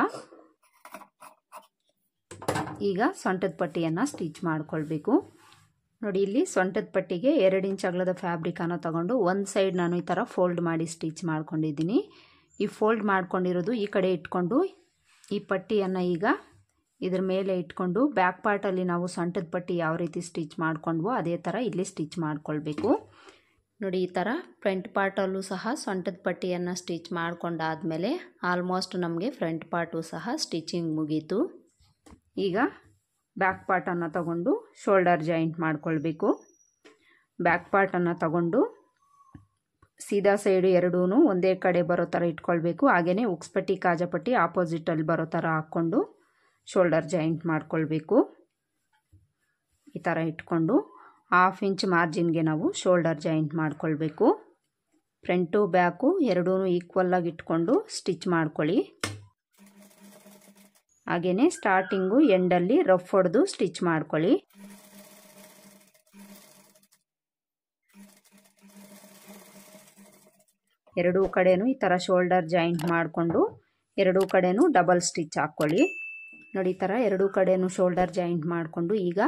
ಈಗ ಸೊಂಟದ ಪಟ್ಟಿಯನ್ನು ಸ್ಟಿಚ್ ಮಾಡ್ಕೊಳ್ಬೇಕು. ನೋಡಿ, ಇಲ್ಲಿ ಸೊಂಟದ ಪಟ್ಟಿಗೆ 2 ಇಂಚ್ ಅಗಲದ ಫ್ಯಾಬ್ರಿಕನ್ನು ತಗೊಂಡು ಒಂದು ಸೈಡ್ ನಾನು ಈ ಥರ ಫೋಲ್ಡ್ ಮಾಡಿ ಸ್ಟಿಚ್ ಮಾಡ್ಕೊಂಡಿದ್ದೀನಿ. ಈ ಫೋಲ್ಡ್ ಮಾಡ್ಕೊಂಡಿರೋದು ಈ ಕಡೆ ಇಟ್ಕೊಂಡು ಈ ಪಟ್ಟಿಯನ್ನು ಈಗ ಇದ್ರ ಮೇಲೆ ಇಟ್ಕೊಂಡು ಬ್ಯಾಕ್ ಪಾರ್ಟಲ್ಲಿ ನಾವು ಸೊಂಟದ ಪಟ್ಟಿ ಯಾವ ರೀತಿ ಸ್ಟಿಚ್ ಮಾಡ್ಕೊಂಡ್ವೋ ಅದೇ ಥರ ಇಲ್ಲಿ ಸ್ಟಿಚ್ ಮಾಡ್ಕೊಳ್ಬೇಕು. ನೋಡಿ, ಈ ಥರ ಫ್ರಂಟ್ ಪಾರ್ಟಲ್ಲೂ ಸಹ ಸೊಂಟದ ಪಟ್ಟಿಯನ್ನು ಸ್ಟಿಚ್ ಮಾಡ್ಕೊಂಡಾದ್ಮೇಲೆ ಆಲ್ಮೋಸ್ಟ್ ನಮಗೆ ಫ್ರಂಟ್ ಪಾರ್ಟು ಸಹ ಸ್ಟಿಚಿಂಗ್ ಮುಗೀತು. ಈಗ ಬ್ಯಾಕ್ ಪಾರ್ಟನ್ನು ತಗೊಂಡು ಶೋಲ್ಡರ್ ಜಾಯಿಂಟ್ ಮಾಡ್ಕೊಳ್ಬೇಕು. ಬ್ಯಾಕ್ ಪಾರ್ಟನ್ನು ತಗೊಂಡು ಸೀದಾ ಸೈಡು ಎರಡೂ ಒಂದೇ ಕಡೆ ಬರೋ ಥರ ಇಟ್ಕೊಳ್ಬೇಕು. ಹಾಗೆಯೇ ಉಕ್ಸ್ಪಟ್ಟಿ ಕಾಜಪಟ್ಟಿ ಆಪೋಸಿಟಲ್ಲಿ ಬರೋ ಥರ ಹಾಕ್ಕೊಂಡು ಶೋಲ್ಡರ್ ಜಾಯಿಂಟ್ ಮಾಡ್ಕೊಳ್ಬೇಕು. ಈ ಥರ ಇಟ್ಕೊಂಡು 1/2 ಇಂಚ್ ಮಾರ್ಜಿನ್ಗೆ ನಾವು ಶೋಲ್ಡರ್ ಜಾಯಿಂಟ್ ಮಾಡ್ಕೊಳ್ಬೇಕು. ಫ್ರಂಟು ಬ್ಯಾಕು ಎರಡೂ ಈಕ್ವಲ್ಲಾಗಿ ಇಟ್ಕೊಂಡು ಸ್ಟಿಚ್ ಮಾಡ್ಕೊಳ್ಳಿ. ಹಾಗೆಯೇ ಸ್ಟಾರ್ಟಿಂಗು ಎಂಡಲ್ಲಿ ರಫ್ ಹೊಡೆದು ಸ್ಟಿಚ್ ಮಾಡ್ಕೊಳ್ಳಿ. ಎರಡೂ ಕಡೆನೂ ಈ ಥರ ಶೋಲ್ಡರ್ ಜಾಯಿಂಟ್ ಮಾಡಿಕೊಂಡು ಎರಡೂ ಕಡೆನೂ ಡಬಲ್ ಸ್ಟಿಚ್ ಹಾಕ್ಕೊಳ್ಳಿ. ನೋಡಿ, ಈ ಥರ ಎರಡೂ ಕಡೆನೂ ಶೋಲ್ಡರ್ ಜಾಯಿಂಟ್ ಮಾಡಿಕೊಂಡು ಈಗ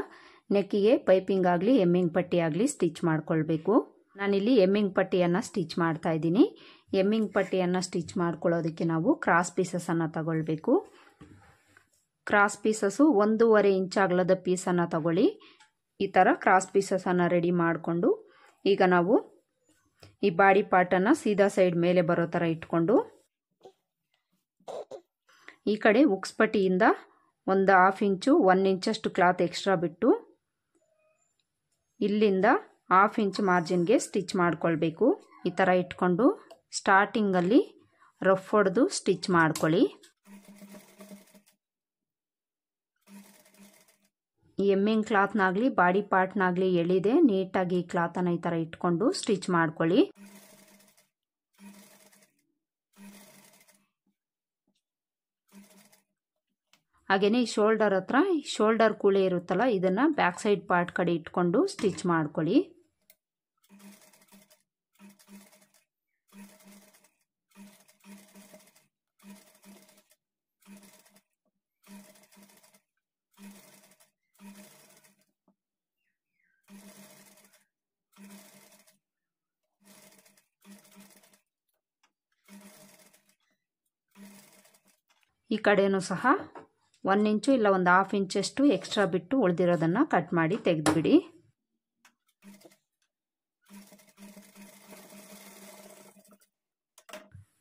ನೆಕ್ಕಿಗೆ ಪೈಪಿಂಗ್ ಆಗಲಿ ಎಮ್ಮಿಂಗ್ ಪಟ್ಟಿ ಆಗಲಿ ಸ್ಟಿಚ್ ಮಾಡ್ಕೊಳ್ಬೇಕು. ನಾನಿಲ್ಲಿ ಎಮ್ಮಿಂಗ್ ಪಟ್ಟಿಯನ್ನು ಸ್ಟಿಚ್ ಮಾಡ್ತಾ ಇದ್ದೀನಿ. ಎಮ್ಮಿಂಗ್ ಪಟ್ಟಿಯನ್ನು ಸ್ಟಿಚ್ ಮಾಡ್ಕೊಳ್ಳೋದಕ್ಕೆ ನಾವು ಕ್ರಾಸ್ ಪೀಸಸನ್ನು ತಗೊಳ್ಬೇಕು. ಕ್ರಾಸ್ ಪೀಸಸ್ಸು 1.5 ಇಂಚ್ ಅಗಲದ ಪೀಸನ್ನು ತಗೊಳ್ಳಿ. ಈ ಥರ ಕ್ರಾಸ್ ಪೀಸಸನ್ನು ರೆಡಿ ಮಾಡಿಕೊಂಡು ಈಗ ನಾವು ಈ ಬಾಡಿ ಪಾರ್ಟನ್ನು ಸೀದಾ ಸೈಡ್ ಮೇಲೆ ಬರೋ ಥರ ಇಟ್ಕೊಂಡು ಈ ಕಡೆ ಉಕ್ಸ್ಪಟ್ಟಿಯಿಂದ ಒಂದು 1/2 ಇಂಚು 1 ಇಂಚಷ್ಟು ಕ್ಲಾತ್ ಎಕ್ಸ್ಟ್ರಾ ಬಿಟ್ಟು ಇಲ್ಲಿಂದ 1/2 ಇಂಚ್ ಮಾರ್ಜಿನ್ಗೆ ಸ್ಟಿಚ್ ಮಾಡ್ಕೊಳ್ಬೇಕು. ಈ ಥರ ಇಟ್ಕೊಂಡು ಸ್ಟಾರ್ಟಿಂಗಲ್ಲಿ ರಫ್ ಹೊಡೆದು ಸ್ಟಿಚ್ ಮಾಡ್ಕೊಳ್ಳಿ. ಈ ಎಮ್ಮಿಂಗ್ ಕ್ಲಾತ್ನಾಗಲಿ ಬಾಡಿ ಪಾರ್ಟ್ನಾಗಲಿ ಎಳಿದೆ ನೀಟಾಗಿ ಈ ಕ್ಲಾತನ್ನು ಈ ಥರ ಇಟ್ಕೊಂಡು ಸ್ಟಿಚ್ ಮಾಡ್ಕೊಳ್ಳಿ. ಹಾಗೆಯೇ ಈ ಶೋಲ್ಡರ್ ಹತ್ರ ಶೋಲ್ಡರ್ ಕೂಳೆ ಇರುತ್ತಲ್ಲ ಇದನ್ನು ಬ್ಯಾಕ್ ಸೈಡ್ ಪಾರ್ಟ್ ಕಡೆ ಇಟ್ಕೊಂಡು ಸ್ಟಿಚ್ ಮಾಡ್ಕೊಳ್ಳಿ. ಈ ಕಡೆನೂ ಸಹ 1 ಇಂಚು ಇಲ್ಲ ಒಂದು 1/2 ಇಂಚಷ್ಟು ಎಕ್ಸ್ಟ್ರಾ ಬಿಟ್ಟು ಉಳಿದಿರೋದನ್ನು ಕಟ್ ಮಾಡಿ ತೆಗೆದುಬಿಡಿ.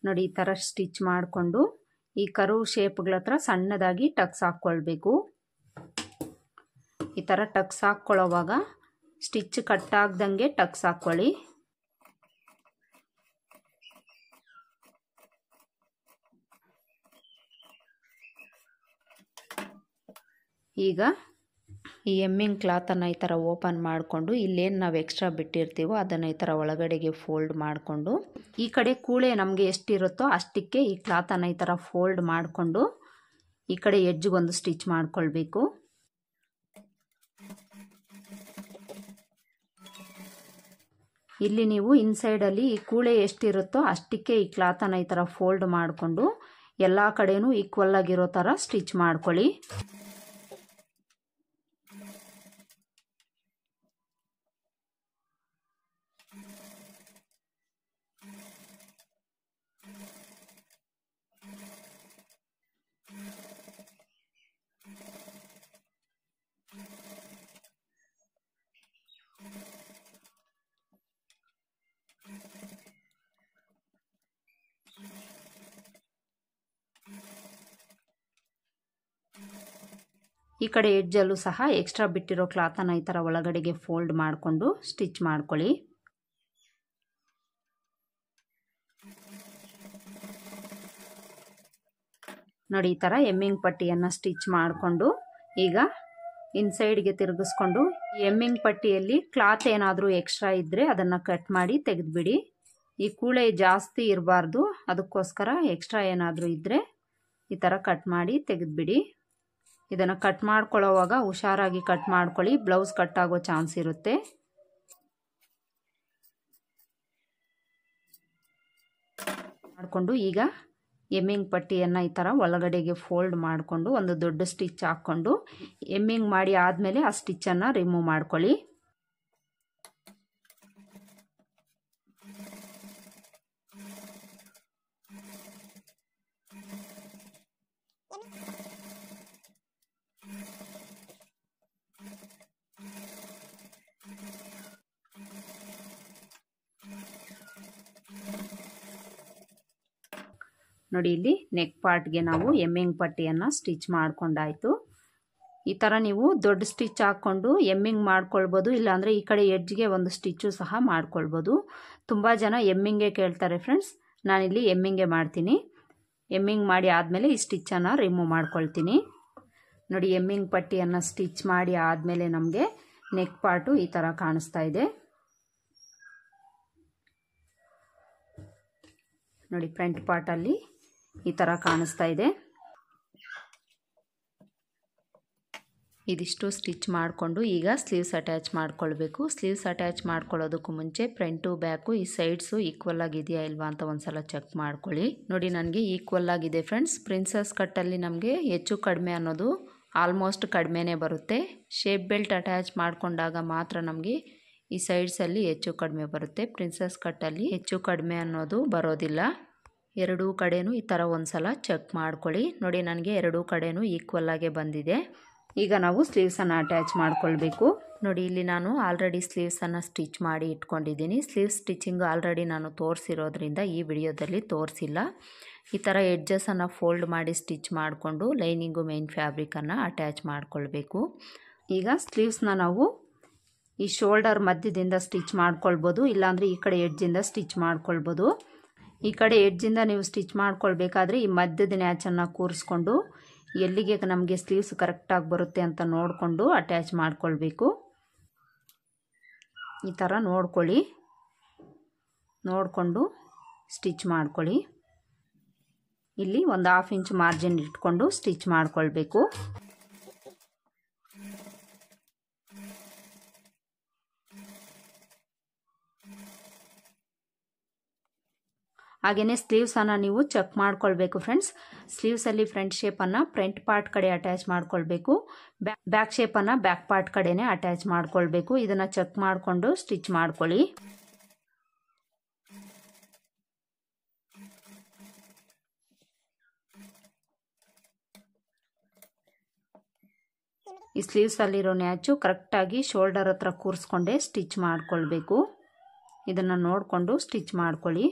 ನೋಡಿ ಈ ಥರ ಸ್ಟಿಚ್ ಮಾಡಿಕೊಂಡು ಈ ಕರ್ವ್ ಶೇಪ್ಗಳ ಹತ್ರ ಸಣ್ಣದಾಗಿ ಟಕ್ಸ್ ಹಾಕ್ಕೊಳ್ಬೇಕು. ಈ ಥರ ಟಕ್ಸ್ ಹಾಕ್ಕೊಳ್ಳೋವಾಗ ಸ್ಟಿಚ್ ಕಟ್ ಆಗ್ದಂಗೆ ಟಕ್ಸ್ ಹಾಕ್ಕೊಳ್ಳಿ. ಈಗ ಈ ಎಮ್ಮಿಂಗ್ ಕ್ಲಾತನ್ನು ಈ ಥರ ಓಪನ್ ಮಾಡಿಕೊಂಡು ಇಲ್ಲೇನು ನಾವು ಎಕ್ಸ್ಟ್ರಾ ಬಿಟ್ಟಿರ್ತೀವೋ ಅದನ್ನು ಈ ಥರ ಒಳಗಡೆಗೆ ಫೋಲ್ಡ್ ಮಾಡಿಕೊಂಡು ಈ ಕಡೆ ಕೂಳೆ ನಮಗೆ ಎಷ್ಟಿರುತ್ತೋ ಅಷ್ಟಕ್ಕೆ ಈ ಕ್ಲಾತನ್ನು ಈ ಥರ ಫೋಲ್ಡ್ ಮಾಡಿಕೊಂಡು ಈ ಕಡೆ ಎಡ್ಜ್ಗೊಂದು ಸ್ಟಿಚ್ ಮಾಡ್ಕೊಳ್ಬೇಕು. ಇಲ್ಲಿ ನೀವು ಇನ್ಸೈಡಲ್ಲಿ ಈ ಕೂಳೆ ಎಷ್ಟಿರುತ್ತೋ ಅಷ್ಟಕ್ಕೆ ಈ ಕ್ಲಾತನ್ನು ಈ ಥರ ಫೋಲ್ಡ್ ಮಾಡಿಕೊಂಡು ಎಲ್ಲ ಕಡೆನೂ ಈಕ್ವಲ್ ಆಗಿರೋ ಥರ ಸ್ಟಿಚ್ ಮಾಡ್ಕೊಳ್ಳಿ. ಈ ಕಡೆ ಎಡ್ಜಲ್ಲೂ ಸಹ ಎಕ್ಸ್ಟ್ರಾ ಬಿಟ್ಟಿರೋ ಕ್ಲಾತನ್ನು ಈ ಥರ ಒಳಗಡೆಗೆ ಫೋಲ್ಡ್ ಮಾಡಿಕೊಂಡು ಸ್ಟಿಚ್ ಮಾಡ್ಕೊಳ್ಳಿ. ನೋಡಿ ಈ ಥರ ಎಮ್ಮಿಂಗ್ ಪಟ್ಟಿಯನ್ನು ಸ್ಟಿಚ್ ಮಾಡಿಕೊಂಡು ಈಗ ಇನ್ಸೈಡ್ಗೆ ತಿರುಗಿಸ್ಕೊಂಡು ಎಮ್ಮಿಂಗ್ ಪಟ್ಟಿಯಲ್ಲಿ ಕ್ಲಾತ್ ಏನಾದರೂ ಎಕ್ಸ್ಟ್ರಾ ಇದ್ದರೆ ಅದನ್ನು ಕಟ್ ಮಾಡಿ ತೆಗೆದುಬಿಡಿ. ಈ ಕೂಳೆ ಜಾಸ್ತಿ ಇರಬಾರ್ದು, ಅದಕ್ಕೋಸ್ಕರ ಎಕ್ಸ್ಟ್ರಾ ಏನಾದರೂ ಇದ್ದರೆ ಈ ಥರ ಕಟ್ ಮಾಡಿ ತೆಗೆದುಬಿಡಿ. ಇದನ್ನು ಕಟ್ ಮಾಡ್ಕೊಳ್ಳೋವಾಗ ಹುಷಾರಾಗಿ ಕಟ್ ಮಾಡ್ಕೊಳ್ಳಿ, ಬ್ಲೌಸ್ ಕಟ್ ಆಗೋ ಚಾನ್ಸ್ ಇರುತ್ತೆ. ಮಾಡಿಕೊಂಡು ಈಗ ಎಮ್ಮಿಂಗ್ ಪಟ್ಟಿಯನ್ನು ಈ ಥರ ಒಳಗಡೆಗೆ ಫೋಲ್ಡ್ ಮಾಡಿಕೊಂಡು ಒಂದು ದೊಡ್ಡ ಸ್ಟಿಚ್ ಹಾಕ್ಕೊಂಡು ಎಮ್ಮಿಂಗ್ ಮಾಡಿ ಆದಮೇಲೆ ಆ ಸ್ಟಿಚ್ಚನ್ನು ರಿಮೂವ್ ಮಾಡ್ಕೊಳ್ಳಿ. ನೋಡಿ ಇಲ್ಲಿ ನೆಕ್ ಪಾರ್ಟ್ಗೆ ನಾವು ಎಮ್ಮಿಂಗ್ ಪಟ್ಟಿಯನ್ನು ಸ್ಟಿಚ್ ಮಾಡ್ಕೊಂಡಾಯಿತು. ಈ ಥರ ನೀವು ದೊಡ್ಡ ಸ್ಟಿಚ್ ಹಾಕ್ಕೊಂಡು ಎಮ್ಮಿಂಗ್ ಮಾಡ್ಕೊಳ್ಬೋದು, ಇಲ್ಲಾಂದರೆ ಈ ಕಡೆ ಎಡ್ಜ್ಗೆ ಒಂದು ಸ್ಟಿಚ್ಚು ಸಹ ಮಾಡ್ಕೊಳ್ಬೋದು. ತುಂಬ ಜನ ಎಮ್ಮಿಂಗೆ ಕೇಳ್ತಾರೆ ಫ್ರೆಂಡ್ಸ್, ನಾನಿಲ್ಲಿ ಎಮ್ಮಿಂಗೆ ಮಾಡ್ತೀನಿ. ಎಮ್ಮಿಂಗ್ ಮಾಡಿ ಆದಮೇಲೆ ಈ ಸ್ಟಿಚ್ಚನ್ನು ರಿಮೂವ್ ಮಾಡ್ಕೊಳ್ತೀನಿ. ನೋಡಿ ಎಮ್ಮಿಂಗ್ ಪಟ್ಟಿಯನ್ನು ಸ್ಟಿಚ್ ಮಾಡಿ ಆದಮೇಲೆ ನಮಗೆ ನೆಕ್ ಪಾರ್ಟು ಈ ಥರ ಕಾಣಿಸ್ತಾ ಇದೆ. ನೋಡಿ ಫ್ರಂಟ್ ಪಾರ್ಟಲ್ಲಿ ಈ ಥರ ಕಾಣಿಸ್ತಾ ಇದೆ. ಇದಿಷ್ಟು ಸ್ಟಿಚ್ ಮಾಡಿಕೊಂಡು ಈಗ ಸ್ಲೀವ್ಸ್ ಅಟ್ಯಾಚ್ ಮಾಡ್ಕೊಳ್ಬೇಕು. ಸ್ಲೀವ್ಸ್ ಅಟ್ಯಾಚ್ ಮಾಡ್ಕೊಳ್ಳೋದಕ್ಕೂ ಮುಂಚೆ ಫ್ರಂಟು ಬ್ಯಾಕು ಈ ಸೈಡ್ಸು ಈಕ್ವಲ್ ಆಗಿದೆಯಾ ಇಲ್ವಾ ಅಂತ ಒಂದ್ಸಲ ಚೆಕ್ ಮಾಡ್ಕೊಳ್ಳಿ. ನೋಡಿ ನನಗೆ ಈಕ್ವಲ್ ಆಗಿದೆ ಫ್ರೆಂಡ್ಸ್. ಪ್ರಿನ್ಸಸ್ ಕಟ್ಟಲ್ಲಿ ನಮಗೆ ಹೆಚ್ಚು ಕಡಿಮೆ ಅನ್ನೋದು ಆಲ್ಮೋಸ್ಟ್ ಕಡಿಮೆನೇ ಬರುತ್ತೆ. ಶೇಪ್ ಬೆಲ್ಟ್ ಅಟ್ಯಾಚ್ ಮಾಡಿಕೊಂಡಾಗ ಮಾತ್ರ ನಮಗೆ ಈ ಸೈಡ್ಸಲ್ಲಿ ಹೆಚ್ಚು ಕಡಿಮೆ ಬರುತ್ತೆ. ಪ್ರಿನ್ಸಸ್ ಕಟ್ಟಲ್ಲಿ ಹೆಚ್ಚು ಕಡಿಮೆ ಅನ್ನೋದು ಬರೋದಿಲ್ಲ. ಎರಡೂ ಕಡೆನೂ ಈ ಥರ ಒಂದ್ಸಲ ಚೆಕ್ ಮಾಡ್ಕೊಳ್ಳಿ. ನೋಡಿ ನನಗೆ ಎರಡೂ ಕಡೆನೂ ಈಕ್ವಲ್ ಆಗೇ ಬಂದಿದೆ. ಈಗ ನಾವು ಸ್ಲೀವ್ಸನ್ನು ಅಟ್ಯಾಚ್ ಮಾಡ್ಕೊಳ್ಬೇಕು. ನೋಡಿ ಇಲ್ಲಿ ನಾನು ಆಲ್ರೆಡಿ ಸ್ಲೀವ್ಸನ್ನು ಸ್ಟಿಚ್ ಮಾಡಿ ಇಟ್ಕೊಂಡಿದ್ದೀನಿ. ಸ್ಲೀವ್ಸ್ ಸ್ಟಿಚಿಂಗ್ ಆಲ್ರೆಡಿ ನಾನು ತೋರಿಸಿರೋದ್ರಿಂದ ಈ ವಿಡಿಯೋದಲ್ಲಿ ತೋರಿಸಿಲ್ಲ. ಈ ಥರ ಎಡ್ಜಸನ್ನು ಫೋಲ್ಡ್ ಮಾಡಿ ಸ್ಟಿಚ್ ಮಾಡಿಕೊಂಡು ಲೈನಿಂಗು ಮೇನ್ ಫ್ಯಾಬ್ರಿಕನ್ನು ಅಟ್ಯಾಚ್ ಮಾಡ್ಕೊಳ್ಬೇಕು. ಈಗ ಸ್ಲೀವ್ಸ್ನ ನಾವು ಈ ಶೋಲ್ಡರ್ ಮಧ್ಯದಿಂದ ಸ್ಟಿಚ್ ಮಾಡ್ಕೊಳ್ಬೋದು, ಇಲ್ಲಾಂದರೆ ಈ ಕಡೆ ಎಡ್ಜಿಂದ ಸ್ಟಿಚ್ ಮಾಡ್ಕೊಳ್ಬೋದು. ಈ ಕಡೆ ಎಡ್ಜಿಂದ ನೀವು ಸ್ಟಿಚ್ ಮಾಡ್ಕೊಳ್ಬೇಕಾದ್ರೆ ಈ ಮಧ್ಯದ ನ್ಯಾಚನ್ನು ಕೂರಿಸ್ಕೊಂಡು ಎಲ್ಲಿಗೆ ನಮಗೆ ಸ್ಲೀವ್ಸ್ ಕರೆಕ್ಟಾಗಿ ಬರುತ್ತೆ ಅಂತ ನೋಡಿಕೊಂಡು ಅಟ್ಯಾಚ್ ಮಾಡ್ಕೊಳ್ಬೇಕು. ಈ ಥರ ನೋಡಿಕೊಂಡು ಸ್ಟಿಚ್ ಮಾಡ್ಕೊಳ್ಳಿ. ಇಲ್ಲಿ ಒಂದು 1/2 ಇಂಚ್ ಮಾರ್ಜಿನ್ ಇಟ್ಕೊಂಡು ಸ್ಟಿಚ್ ಮಾಡ್ಕೊಳ್ಬೇಕು. ಹಾಗೆಯೇ ಸ್ಲೀವ್ಸನ್ನು ನೀವು ಚೆಕ್ ಮಾಡ್ಕೊಳ್ಬೇಕು ಫ್ರೆಂಡ್ಸ್. ಸ್ಲೀವ್ಸಲ್ಲಿ ಫ್ರಂಟ್ ಶೇಪನ್ನು ಫ್ರಂಟ್ ಪಾರ್ಟ್ ಕಡೆ ಅಟ್ಯಾಚ್ ಮಾಡ್ಕೊಳ್ಬೇಕು, ಬ್ಯಾಕ್ ಶೇಪನ್ನು ಬ್ಯಾಕ್ ಪಾರ್ಟ್ ಕಡೆನೇ ಅಟ್ಯಾಚ್ ಮಾಡ್ಕೊಳ್ಬೇಕು. ಇದನ್ನು ಚೆಕ್ ಮಾಡಿಕೊಂಡು ಸ್ಟಿಚ್ ಮಾಡ್ಕೊಳ್ಳಿ. ಈ ಸ್ಲೀವ್ಸಲ್ಲಿರೋ ನ್ಯಾಚು ಕರೆಕ್ಟಾಗಿ ಶೋಲ್ಡರ್ ಹತ್ರ ಕೂರಿಸ್ಕೊಂಡೇ ಸ್ಟಿಚ್ ಮಾಡ್ಕೊಳ್ಬೇಕು. ಇದನ್ನು ನೋಡಿಕೊಂಡು ಸ್ಟಿಚ್ ಮಾಡ್ಕೊಳ್ಳಿ.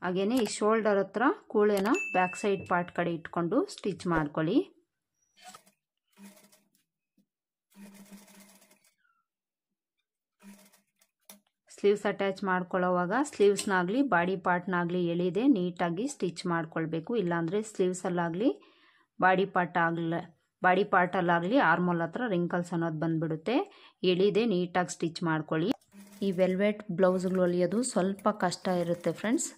ಹಾಗೆಯೇ ಈ ಶೋಲ್ಡರ್ ಹತ್ರ ಕೂಳೆನ ಬ್ಯಾಕ್ ಸೈಡ್ ಪಾರ್ಟ್ ಕಡೆ ಇಟ್ಕೊಂಡು ಸ್ಟಿಚ್ ಮಾಡ್ಕೊಳ್ಳಿ. ಸ್ಲೀವ್ಸ್ ಅಟ್ಯಾಚ್ ಮಾಡ್ಕೊಳ್ಳೋವಾಗ ಸ್ಲೀವ್ಸ್ನಾಗಲಿ ಬಾಡಿ ಪಾರ್ಟ್ನಾಗಲಿ ಎಳಿದೆ ನೀಟಾಗಿ ಸ್ಟಿಚ್ ಮಾಡ್ಕೊಳ್ಬೇಕು. ಇಲ್ಲಾಂದರೆ ಸ್ಲೀವ್ಸಲ್ಲಾಗಲಿ ಬಾಡಿ ಪಾರ್ಟಲ್ಲಾಗಲಿ ಆರ್ಮೋಲ್ ಹತ್ರ ರಿಂಕಲ್ಸ್ ಅನ್ನೋದು ಬಂದುಬಿಡುತ್ತೆ. ಎಳಿದೆ ನೀಟಾಗಿ ಸ್ಟಿಚ್ ಮಾಡ್ಕೊಳ್ಳಿ. ಈ ವೆಲ್ವೆಟ್ ಬ್ಲೌಸ್ಗಳು ಹೊಲಿಯೋದು ಸ್ವಲ್ಪ ಕಷ್ಟ ಇರುತ್ತೆ ಫ್ರೆಂಡ್ಸ್.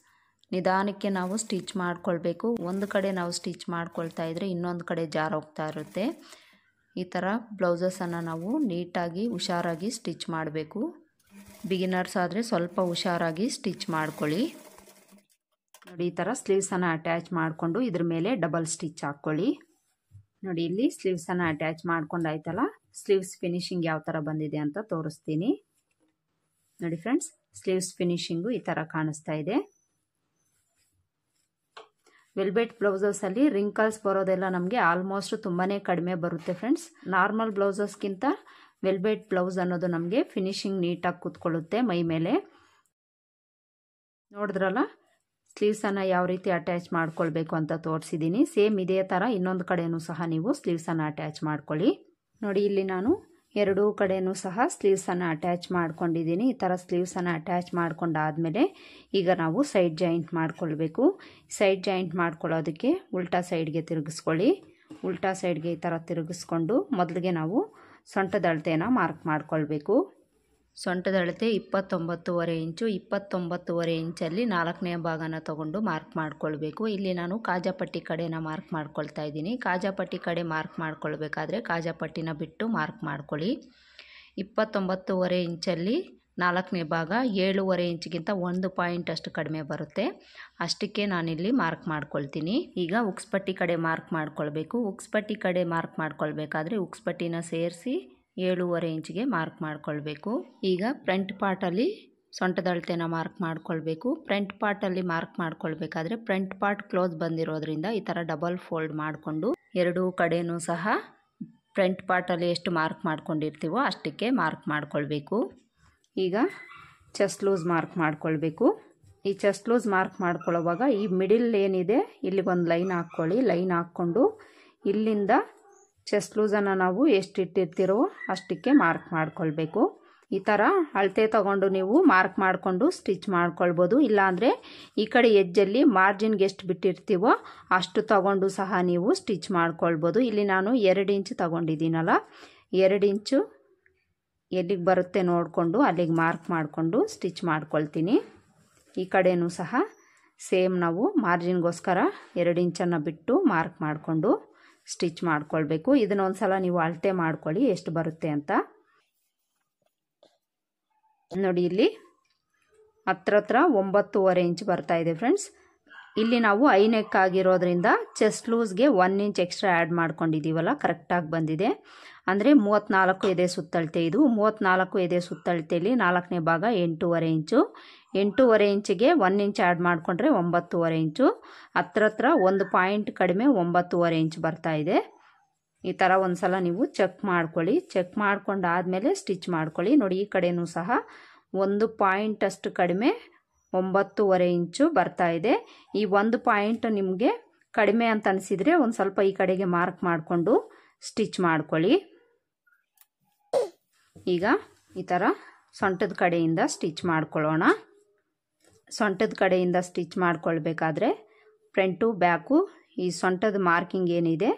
ನಿಧಾನಕ್ಕೆ ನಾವು ಸ್ಟಿಚ್ ಮಾಡ್ಕೊಳ್ಬೇಕು. ಒಂದು ಕಡೆ ನಾವು ಸ್ಟಿಚ್ ಮಾಡ್ಕೊಳ್ತಾ ಇದ್ದರೆ ಇನ್ನೊಂದು ಕಡೆ ಜಾರೋಗ್ತಾ ಇರುತ್ತೆ. ಈ ಥರ ಬ್ಲೌಸಸನ್ನು ನಾವು ನೀಟಾಗಿ ಹುಷಾರಾಗಿ ಸ್ಟಿಚ್ ಮಾಡಬೇಕು. ಬಿಗಿನರ್ಸ್ ಆದರೆ ಸ್ವಲ್ಪ ಹುಷಾರಾಗಿ ಸ್ಟಿಚ್ ಮಾಡ್ಕೊಳ್ಳಿ. ನೋಡಿ, ಈ ಥರ ಸ್ಲೀವ್ಸನ್ನು ಅಟ್ಯಾಚ್ ಮಾಡಿಕೊಂಡು ಇದ್ರ ಮೇಲೆ ಡಬಲ್ ಸ್ಟಿಚ್ ಹಾಕ್ಕೊಳ್ಳಿ. ನೋಡಿ, ಇಲ್ಲಿ ಸ್ಲೀವ್ಸನ್ನು ಅಟ್ಯಾಚ್ ಮಾಡ್ಕೊಂಡಾಯ್ತಲ್ಲ, ಸ್ಲೀವ್ಸ್ ಫಿನಿಶಿಂಗ್ ಯಾವ ಥರ ಬಂದಿದೆ ಅಂತ ತೋರಿಸ್ತೀನಿ. ನೋಡಿ ಫ್ರೆಂಡ್ಸ್, ಸ್ಲೀವ್ಸ್ ಫಿನಿಶಿಂಗು ಈ ಥರ ಕಾಣಿಸ್ತಾ ಇದೆ. ವೆಲ್ವೆಟ್ ಬ್ಲೌಸಸಲ್ಲಿ ರಿಂಕಲ್ಸ್ ಬರೋದೆಲ್ಲ ನಮಗೆ ಆಲ್ಮೋಸ್ಟ್ ತುಂಬಾ ಕಡಿಮೆ ಬರುತ್ತೆ ಫ್ರೆಂಡ್ಸ್. ನಾರ್ಮಲ್ ಬ್ಲೌಸಸ್ಗಿಂತ ವೆಲ್ವೆಟ್ ಬ್ಲೌಸ್ ಅನ್ನೋದು ನಮಗೆ ಫಿನಿಶಿಂಗ್ ನೀಟಾಗಿ ಕೂತ್ಕೊಳ್ಳುತ್ತೆ ಮೈ ಮೇಲೆ. ನೋಡಿದ್ರಲ್ಲ, ಸ್ಲೀವ್ಸನ್ನು ಯಾವ ರೀತಿ ಅಟ್ಯಾಚ್ ಮಾಡ್ಕೊಳ್ಬೇಕು ಅಂತ ತೋರಿಸಿದ್ದೀನಿ. ಸೇಮ್ ಇದೇ ಥರ ಇನ್ನೊಂದು ಕಡೆಯೂ ಸಹ ನೀವು ಸ್ಲೀವ್ಸನ್ನು ಅಟ್ಯಾಚ್ ಮಾಡ್ಕೊಳ್ಳಿ. ನೋಡಿ, ಇಲ್ಲಿ ನಾನು ಎರಡೂ ಕಡೆಯೂ ಸಹ ಸ್ಲೀವ್ಸನ್ನು ಅಟ್ಯಾಚ್ ಮಾಡ್ಕೊಂಡಿದ್ದೀನಿ. ಈ ಥರ ಸ್ಲೀವ್ಸನ್ನು ಅಟ್ಯಾಚ್ ಮಾಡ್ಕೊಂಡಾದಮೇಲೆ ಈಗ ನಾವು ಸೈಡ್ ಜಾಯಿಂಟ್ ಮಾಡ್ಕೊಳ್ಬೇಕು. ಸೈಡ್ ಜಾಯಿಂಟ್ ಮಾಡ್ಕೊಳ್ಳೋದಕ್ಕೆ ಉಲ್ಟಾ ಸೈಡ್ಗೆ ತಿರುಗಿಸ್ಕೊಳ್ಳಿ. ಉಲ್ಟಾ ಸೈಡ್ಗೆ ಈ ಥರ ತಿರುಗಿಸ್ಕೊಂಡು ಮೊದಲಿಗೆ ನಾವು ಸೊಂಟದ ಅಳತೆಯನ್ನು ಮಾರ್ಕ್ ಮಾಡ್ಕೊಳ್ಬೇಕು. ಸೊಂಟದ ಅಳತೆ 29.5 ಇಂಚು. 29.5 ಇಂಚಲ್ಲಿ 4ನೇ ಭಾಗನ ತಗೊಂಡು ಮಾರ್ಕ್ ಮಾಡ್ಕೊಳ್ಬೇಕು. ಇಲ್ಲಿ ನಾನು ಕಾಜಾಪಟ್ಟಿ ಕಡೆನ ಮಾರ್ಕ್ ಮಾಡ್ಕೊಳ್ತಾ ಇದ್ದೀನಿ. ಕಾಜಾಪಟ್ಟಿ ಕಡೆ ಮಾರ್ಕ್ ಮಾಡ್ಕೊಳ್ಬೇಕಾದ್ರೆ ಕಾಜಾಪಟ್ಟಿನ ಬಿಟ್ಟು ಮಾರ್ಕ್ ಮಾಡ್ಕೊಳ್ಳಿ. 29.5 ಇಂಚಲ್ಲಿ 4ನೇ ಭಾಗ 7.5 ಇಂಚಿಗಿಂತ 1 ಪಾಯಿಂಟ್ ಅಷ್ಟು ಕಡಿಮೆ ಬರುತ್ತೆ. ಅಷ್ಟಕ್ಕೆ ನಾನಿಲ್ಲಿ ಮಾರ್ಕ್ ಮಾಡ್ಕೊಳ್ತೀನಿ. ಈಗ ಉಕ್ಸ್ಪಟ್ಟಿ ಕಡೆ ಮಾರ್ಕ್ ಮಾಡ್ಕೊಳ್ಬೇಕು. ಉಕ್ಸ್ಪಟ್ಟಿ ಕಡೆ ಮಾರ್ಕ್ ಮಾಡ್ಕೊಳ್ಬೇಕಾದ್ರೆ ಉಕ್ಸ್ಪಟ್ಟಿನ ಸೇರಿಸಿ 7.5 ಇಂಚಿಗೆ ಮಾರ್ಕ್ ಮಾಡ್ಕೊಳ್ಬೇಕು. ಈಗ ಫ್ರಂಟ್ ಪಾರ್ಟಲ್ಲಿ ಸೊಂಟದ ಅಳತೆನ ಮಾರ್ಕ್ ಮಾಡ್ಕೊಳ್ಬೇಕು. ಫ್ರಂಟ್ ಪಾರ್ಟಲ್ಲಿ ಮಾರ್ಕ್ ಮಾಡ್ಕೊಳ್ಬೇಕಾದ್ರೆ ಫ್ರಂಟ್ ಪಾರ್ಟ್ ಕ್ಲೋಸ್ ಬಂದಿರೋದ್ರಿಂದ ಈ ಥರ ಡಬಲ್ ಫೋಲ್ಡ್ ಮಾಡಿಕೊಂಡು ಎರಡೂ ಕಡೆಯೂ ಸಹ ಫ್ರಂಟ್ ಪಾರ್ಟಲ್ಲಿ ಎಷ್ಟು ಮಾರ್ಕ್ ಮಾಡ್ಕೊಂಡಿರ್ತೀವೋ ಅಷ್ಟಕ್ಕೆ ಮಾರ್ಕ್ ಮಾಡ್ಕೊಳ್ಬೇಕು. ಈಗ ಚೆಸ್ಟ್ ಲೂಸ್ ಮಾರ್ಕ್ ಮಾಡ್ಕೊಳ್ಬೇಕು. ಈ ಚೆಸ್ಟ್ ಲೂಸ್ ಮಾರ್ಕ್ ಮಾಡ್ಕೊಳ್ಳೋವಾಗ ಈ ಮಿಡಿಲ್ ಏನಿದೆ ಇಲ್ಲಿಗೊಂದು ಲೈನ್ ಹಾಕ್ಕೊಳ್ಳಿ. ಲೈನ್ ಹಾಕ್ಕೊಂಡು ಇಲ್ಲಿಂದ ಚೆಸ್ಟ್ ಲೂಸನ್ನು ನಾವು ಎಷ್ಟು ಇಟ್ಟಿರ್ತೀರೋ ಅಷ್ಟಕ್ಕೆ ಮಾರ್ಕ್ ಮಾಡ್ಕೊಳ್ಬೇಕು. ಈ ಥರ ಅಳತೆ ತಗೊಂಡು ನೀವು ಮಾರ್ಕ್ ಮಾಡಿಕೊಂಡು ಸ್ಟಿಚ್ ಮಾಡ್ಕೊಳ್ಬೋದು. ಇಲ್ಲಾಂದರೆ ಈ ಕಡೆ ಎಜ್ಜಲ್ಲಿ ಮಾರ್ಜಿನ್ಗೆ ಎಷ್ಟು ಬಿಟ್ಟಿರ್ತೀವೋ ಅಷ್ಟು ತಗೊಂಡು ಸಹ ನೀವು ಸ್ಟಿಚ್ ಮಾಡ್ಕೊಳ್ಬೋದು. ಇಲ್ಲಿ ನಾನು 2 ಇಂಚು ತಗೊಂಡಿದ್ದೀನಲ್ಲ, 2 ಇಂಚು ಎಲ್ಲಿಗೆ ಬರುತ್ತೆ ನೋಡಿಕೊಂಡು ಅಲ್ಲಿಗೆ ಮಾರ್ಕ್ ಮಾಡಿಕೊಂಡು ಸ್ಟಿಚ್ ಮಾಡ್ಕೊಳ್ತೀನಿ. ಈ ಕಡೆಯೂ ಸಹ ಸೇಮ್ ನಾವು ಮಾರ್ಜಿನ್ಗೋಸ್ಕರ 2 ಇಂಚನ್ನು ಬಿಟ್ಟು ಮಾರ್ಕ್ ಮಾಡಿಕೊಂಡು ಸ್ಟಿಚ್ ಮಾಡ್ಕೊಳ್ಬೇಕು. ಇದನ್ನೊಂದು ಸಲ ನೀವು ಅಳತೆ ಮಾಡ್ಕೊಳ್ಳಿ ಎಷ್ಟು ಬರುತ್ತೆ ಅಂತ. ನೋಡಿ, ಇಲ್ಲಿ ಹತ್ರ 9.5 ಇಂಚ್ ಬರ್ತಾ ಇದೆ ಫ್ರೆಂಡ್ಸ್. ಇಲ್ಲಿ ನಾವು ಐ ನೆಕ್ ಆಗಿರೋದ್ರಿಂದ ಚೆಸ್ಟ್ ಲೂಸ್ಗೆ 1 ಇಂಚ್ ಎಕ್ಸ್ಟ್ರಾ ಆ್ಯಡ್ ಮಾಡ್ಕೊಂಡಿದ್ದೀವಲ್ಲ, ಕರೆಕ್ಟಾಗಿ ಬಂದಿದೆ. ಅಂದರೆ 34 ಎದೆ ಸುತ್ತಳತೆ. ಇದು 34 ಎದೆ ಸುತ್ತಳತೆಯಲ್ಲಿ 4ನೇ ಭಾಗ 8.5 ಇಂಚು. 8.5 ಇಂಚಿಗೆ 1 ಇಂಚ್ ಆ್ಯಡ್ ಮಾಡಿಕೊಂಡ್ರೆ 9.5 ಇಂಚು. ಹತ್ರ 1 ಪಾಯಿಂಟ್ ಕಡಿಮೆ 9.5 ಇಂಚ್ ಬರ್ತಾ ಇದೆ. ಈ ಥರ ಒಂದು ಸಲ ನೀವು ಚೆಕ್ ಮಾಡ್ಕೊಳ್ಳಿ. ಚೆಕ್ ಮಾಡ್ಕೊಂಡಾದಮೇಲೆ ಸ್ಟಿಚ್ ಮಾಡ್ಕೊಳ್ಳಿ. ನೋಡಿ, ಈ ಕಡೆಯೂ ಸಹ 1 ಪಾಯಿಂಟ್ ಅಷ್ಟು ಕಡಿಮೆ 9.5 ಇಂಚು ಬರ್ತಾ ಇದೆ. ಈ 1 ಪಾಯಿಂಟ್ ನಿಮಗೆ ಕಡಿಮೆ ಅಂತ ಅನಿಸಿದರೆ ಒಂದು ಸ್ವಲ್ಪ ಈ ಕಡೆಗೆ ಮಾರ್ಕ್ ಮಾಡಿಕೊಂಡು ಸ್ಟಿಚ್ ಮಾಡ್ಕೊಳ್ಳಿ. ಈಗ ಈ ಥರ ಸೊಂಟದ ಕಡೆಯಿಂದ ಸ್ಟಿಚ್ ಮಾಡ್ಕೊಳ್ಳೋಣ. ಸೊಂಟದ ಕಡೆಯಿಂದ ಸ್ಟಿಚ್ ಮಾಡ್ಕೊಳ್ಬೇಕಾದ್ರೆ ಫ್ರಂಟು ಬ್ಯಾಕು ಈ ಸೊಂಟದ ಮಾರ್ಕಿಂಗ್ ಏನಿದೆ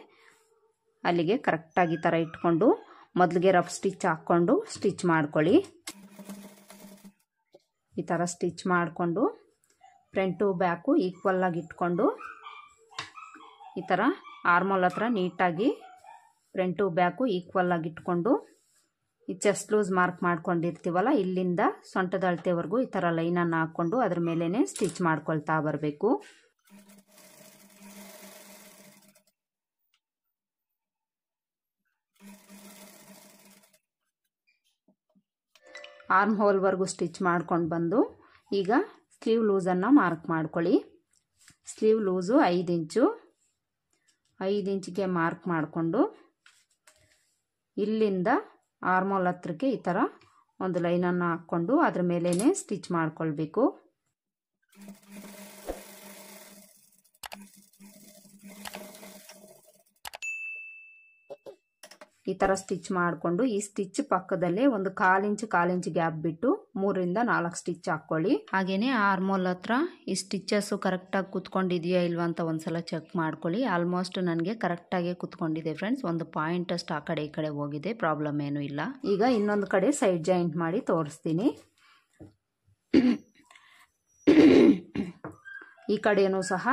ಅಲ್ಲಿಗೆ ಕರೆಕ್ಟಾಗಿ ಈ ಥರ ಇಟ್ಕೊಂಡು ಮೊದಲಿಗೆ ರಫ್ ಸ್ಟಿಚ್ ಹಾಕ್ಕೊಂಡು ಸ್ಟಿಚ್ ಮಾಡ್ಕೊಳ್ಳಿ. ಈ ಥರ ಸ್ಟಿಚ್ ಮಾಡಿಕೊಂಡು ಫ್ರಂಟು ಬ್ಯಾಕು ಈಕ್ವಲ್ಲಾಗಿ ಇಟ್ಕೊಂಡು ಈ ಥರ ಆರ್ಮೋಲ್ ಹತ್ರ ನೀಟಾಗಿ ಫ್ರಂಟು ಬ್ಯಾಕು ಈಕ್ವಲ್ಲಾಗಿ ಇಟ್ಕೊಂಡು ಈ ಚೆಸ್ಟ್ ಲೂಸ್ ಮಾರ್ಕ್ ಮಾಡ್ಕೊಂಡಿರ್ತೀವಲ್ಲ, ಇಲ್ಲಿಂದ ಸೊಂಟದ ಅಳತೆವರೆಗೂ ಈ ಥರ ಲೈನನ್ನು ಹಾಕ್ಕೊಂಡು ಅದ್ರ ಮೇಲೇ ಸ್ಟಿಚ್ ಮಾಡ್ಕೊಳ್ತಾ ಬರಬೇಕು. ಆರ್ಮ್ ಹೋಲ್ವರೆಗೂ ಸ್ಟಿಚ್ ಮಾಡ್ಕೊಂಡು ಬಂದು ಈಗ ಸ್ಲೀವ್ ಲೂಸನ್ನು ಮಾರ್ಕ್ ಮಾಡ್ಕೊಳ್ಳಿ. ಸ್ಲೀವ್ ಲೂಸು 5 ಇಂಚು. 5 ಇಂಚಿಗೆ ಮಾರ್ಕ್ ಮಾಡಿಕೊಂಡು ಇಲ್ಲಿಂದ ಆರ್ಮೋಲ್ ಹತ್ರಕ್ಕೆ ಈ ಥರ ಒಂದು ಲೈನನ್ನು ಹಾಕ್ಕೊಂಡು ಅದ್ರ ಮೇಲೇ ಸ್ಟಿಚ್ ಮಾಡ್ಕೊಳ್ಬೇಕು. ಈ ಥರ ಸ್ಟಿಚ್ ಮಾಡಿಕೊಂಡು ಈ ಸ್ಟಿಚ್ ಪಕ್ಕದಲ್ಲೇ ಒಂದು 1/4 ಇಂಚ್ ಗ್ಯಾಪ್ ಬಿಟ್ಟು 3 ರಿಂದ 4 ಸ್ಟಿಚ್ ಹಾಕ್ಕೊಳ್ಳಿ. ಹಾಗೆಯೇ ಆರ್ಮೋಲ್ ಹತ್ರ ಈ ಸ್ಟಿಚಸ್ಸು ಕರೆಕ್ಟಾಗಿ ಕುತ್ಕೊಂಡಿದೆಯಾ ಇಲ್ವಾ ಅಂತ ಒಂದ್ಸಲ ಚೆಕ್ ಮಾಡ್ಕೊಳ್ಳಿ. ಆಲ್ಮೋಸ್ಟ್ ನನಗೆ ಕರೆಕ್ಟಾಗಿ ಕುತ್ಕೊಂಡಿದೆ ಫ್ರೆಂಡ್ಸ್. ಒಂದು ಪಾಯಿಂಟ್ ಅಷ್ಟು ಆ ಕಡೆ ಈ ಕಡೆ ಹೋಗಿದೆ, ಪ್ರಾಬ್ಲಮ್ ಏನೂ ಇಲ್ಲ. ಈಗ ಇನ್ನೊಂದು ಕಡೆ ಸೈಡ್ ಜಾಯಿಂಟ್ ಮಾಡಿ ತೋರಿಸ್ತೀನಿ. ಈ ಕಡೆಯೂ ಸಹ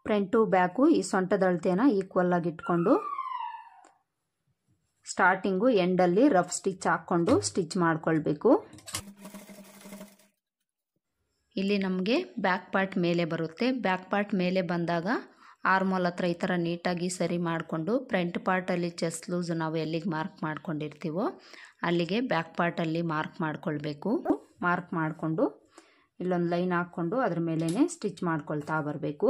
ಫ್ರಂಟು ಬ್ಯಾಕು ಈ ಸೊಂಟದ ಅಳತೆನ ಈಕ್ವಲ್ ಆಗಿ ಇಟ್ಕೊಂಡು ಸ್ಟಾರ್ಟಿಂಗು ಎಂಡಲ್ಲಿ ರಫ್ ಸ್ಟಿಚ್ ಹಾಕ್ಕೊಂಡು ಸ್ಟಿಚ್ ಮಾಡ್ಕೊಳ್ಬೇಕು. ಇಲ್ಲಿ ನಮಗೆ ಬ್ಯಾಕ್ ಪಾರ್ಟ್ ಮೇಲೆ ಬರುತ್ತೆ. ಬ್ಯಾಕ್ ಪಾರ್ಟ್ ಮೇಲೆ ಬಂದಾಗ ಆರ್ಮೋಲ್ ಹತ್ರ ಈ ಥರ ನೀಟಾಗಿ ಸರಿ ಮಾಡಿಕೊಂಡು ಫ್ರಂಟ್ ಪಾರ್ಟಲ್ಲಿ ಚೆಸ್ಟ್ ಲೂಸ್ ನಾವು ಎಲ್ಲಿಗೆ ಮಾರ್ಕ್ ಮಾಡ್ಕೊಂಡಿರ್ತೀವೋ ಅಲ್ಲಿಗೆ ಬ್ಯಾಕ್ ಪಾರ್ಟಲ್ಲಿ ಮಾರ್ಕ್ ಮಾಡ್ಕೊಳ್ಬೇಕು. ಮಾರ್ಕ್ ಮಾಡಿಕೊಂಡು ಇಲ್ಲೊಂದು ಲೈನ್ ಹಾಕ್ಕೊಂಡು ಅದ್ರ ಮೇಲೇ ಸ್ಟಿಚ್ ಮಾಡ್ಕೊಳ್ತಾ ಬರಬೇಕು.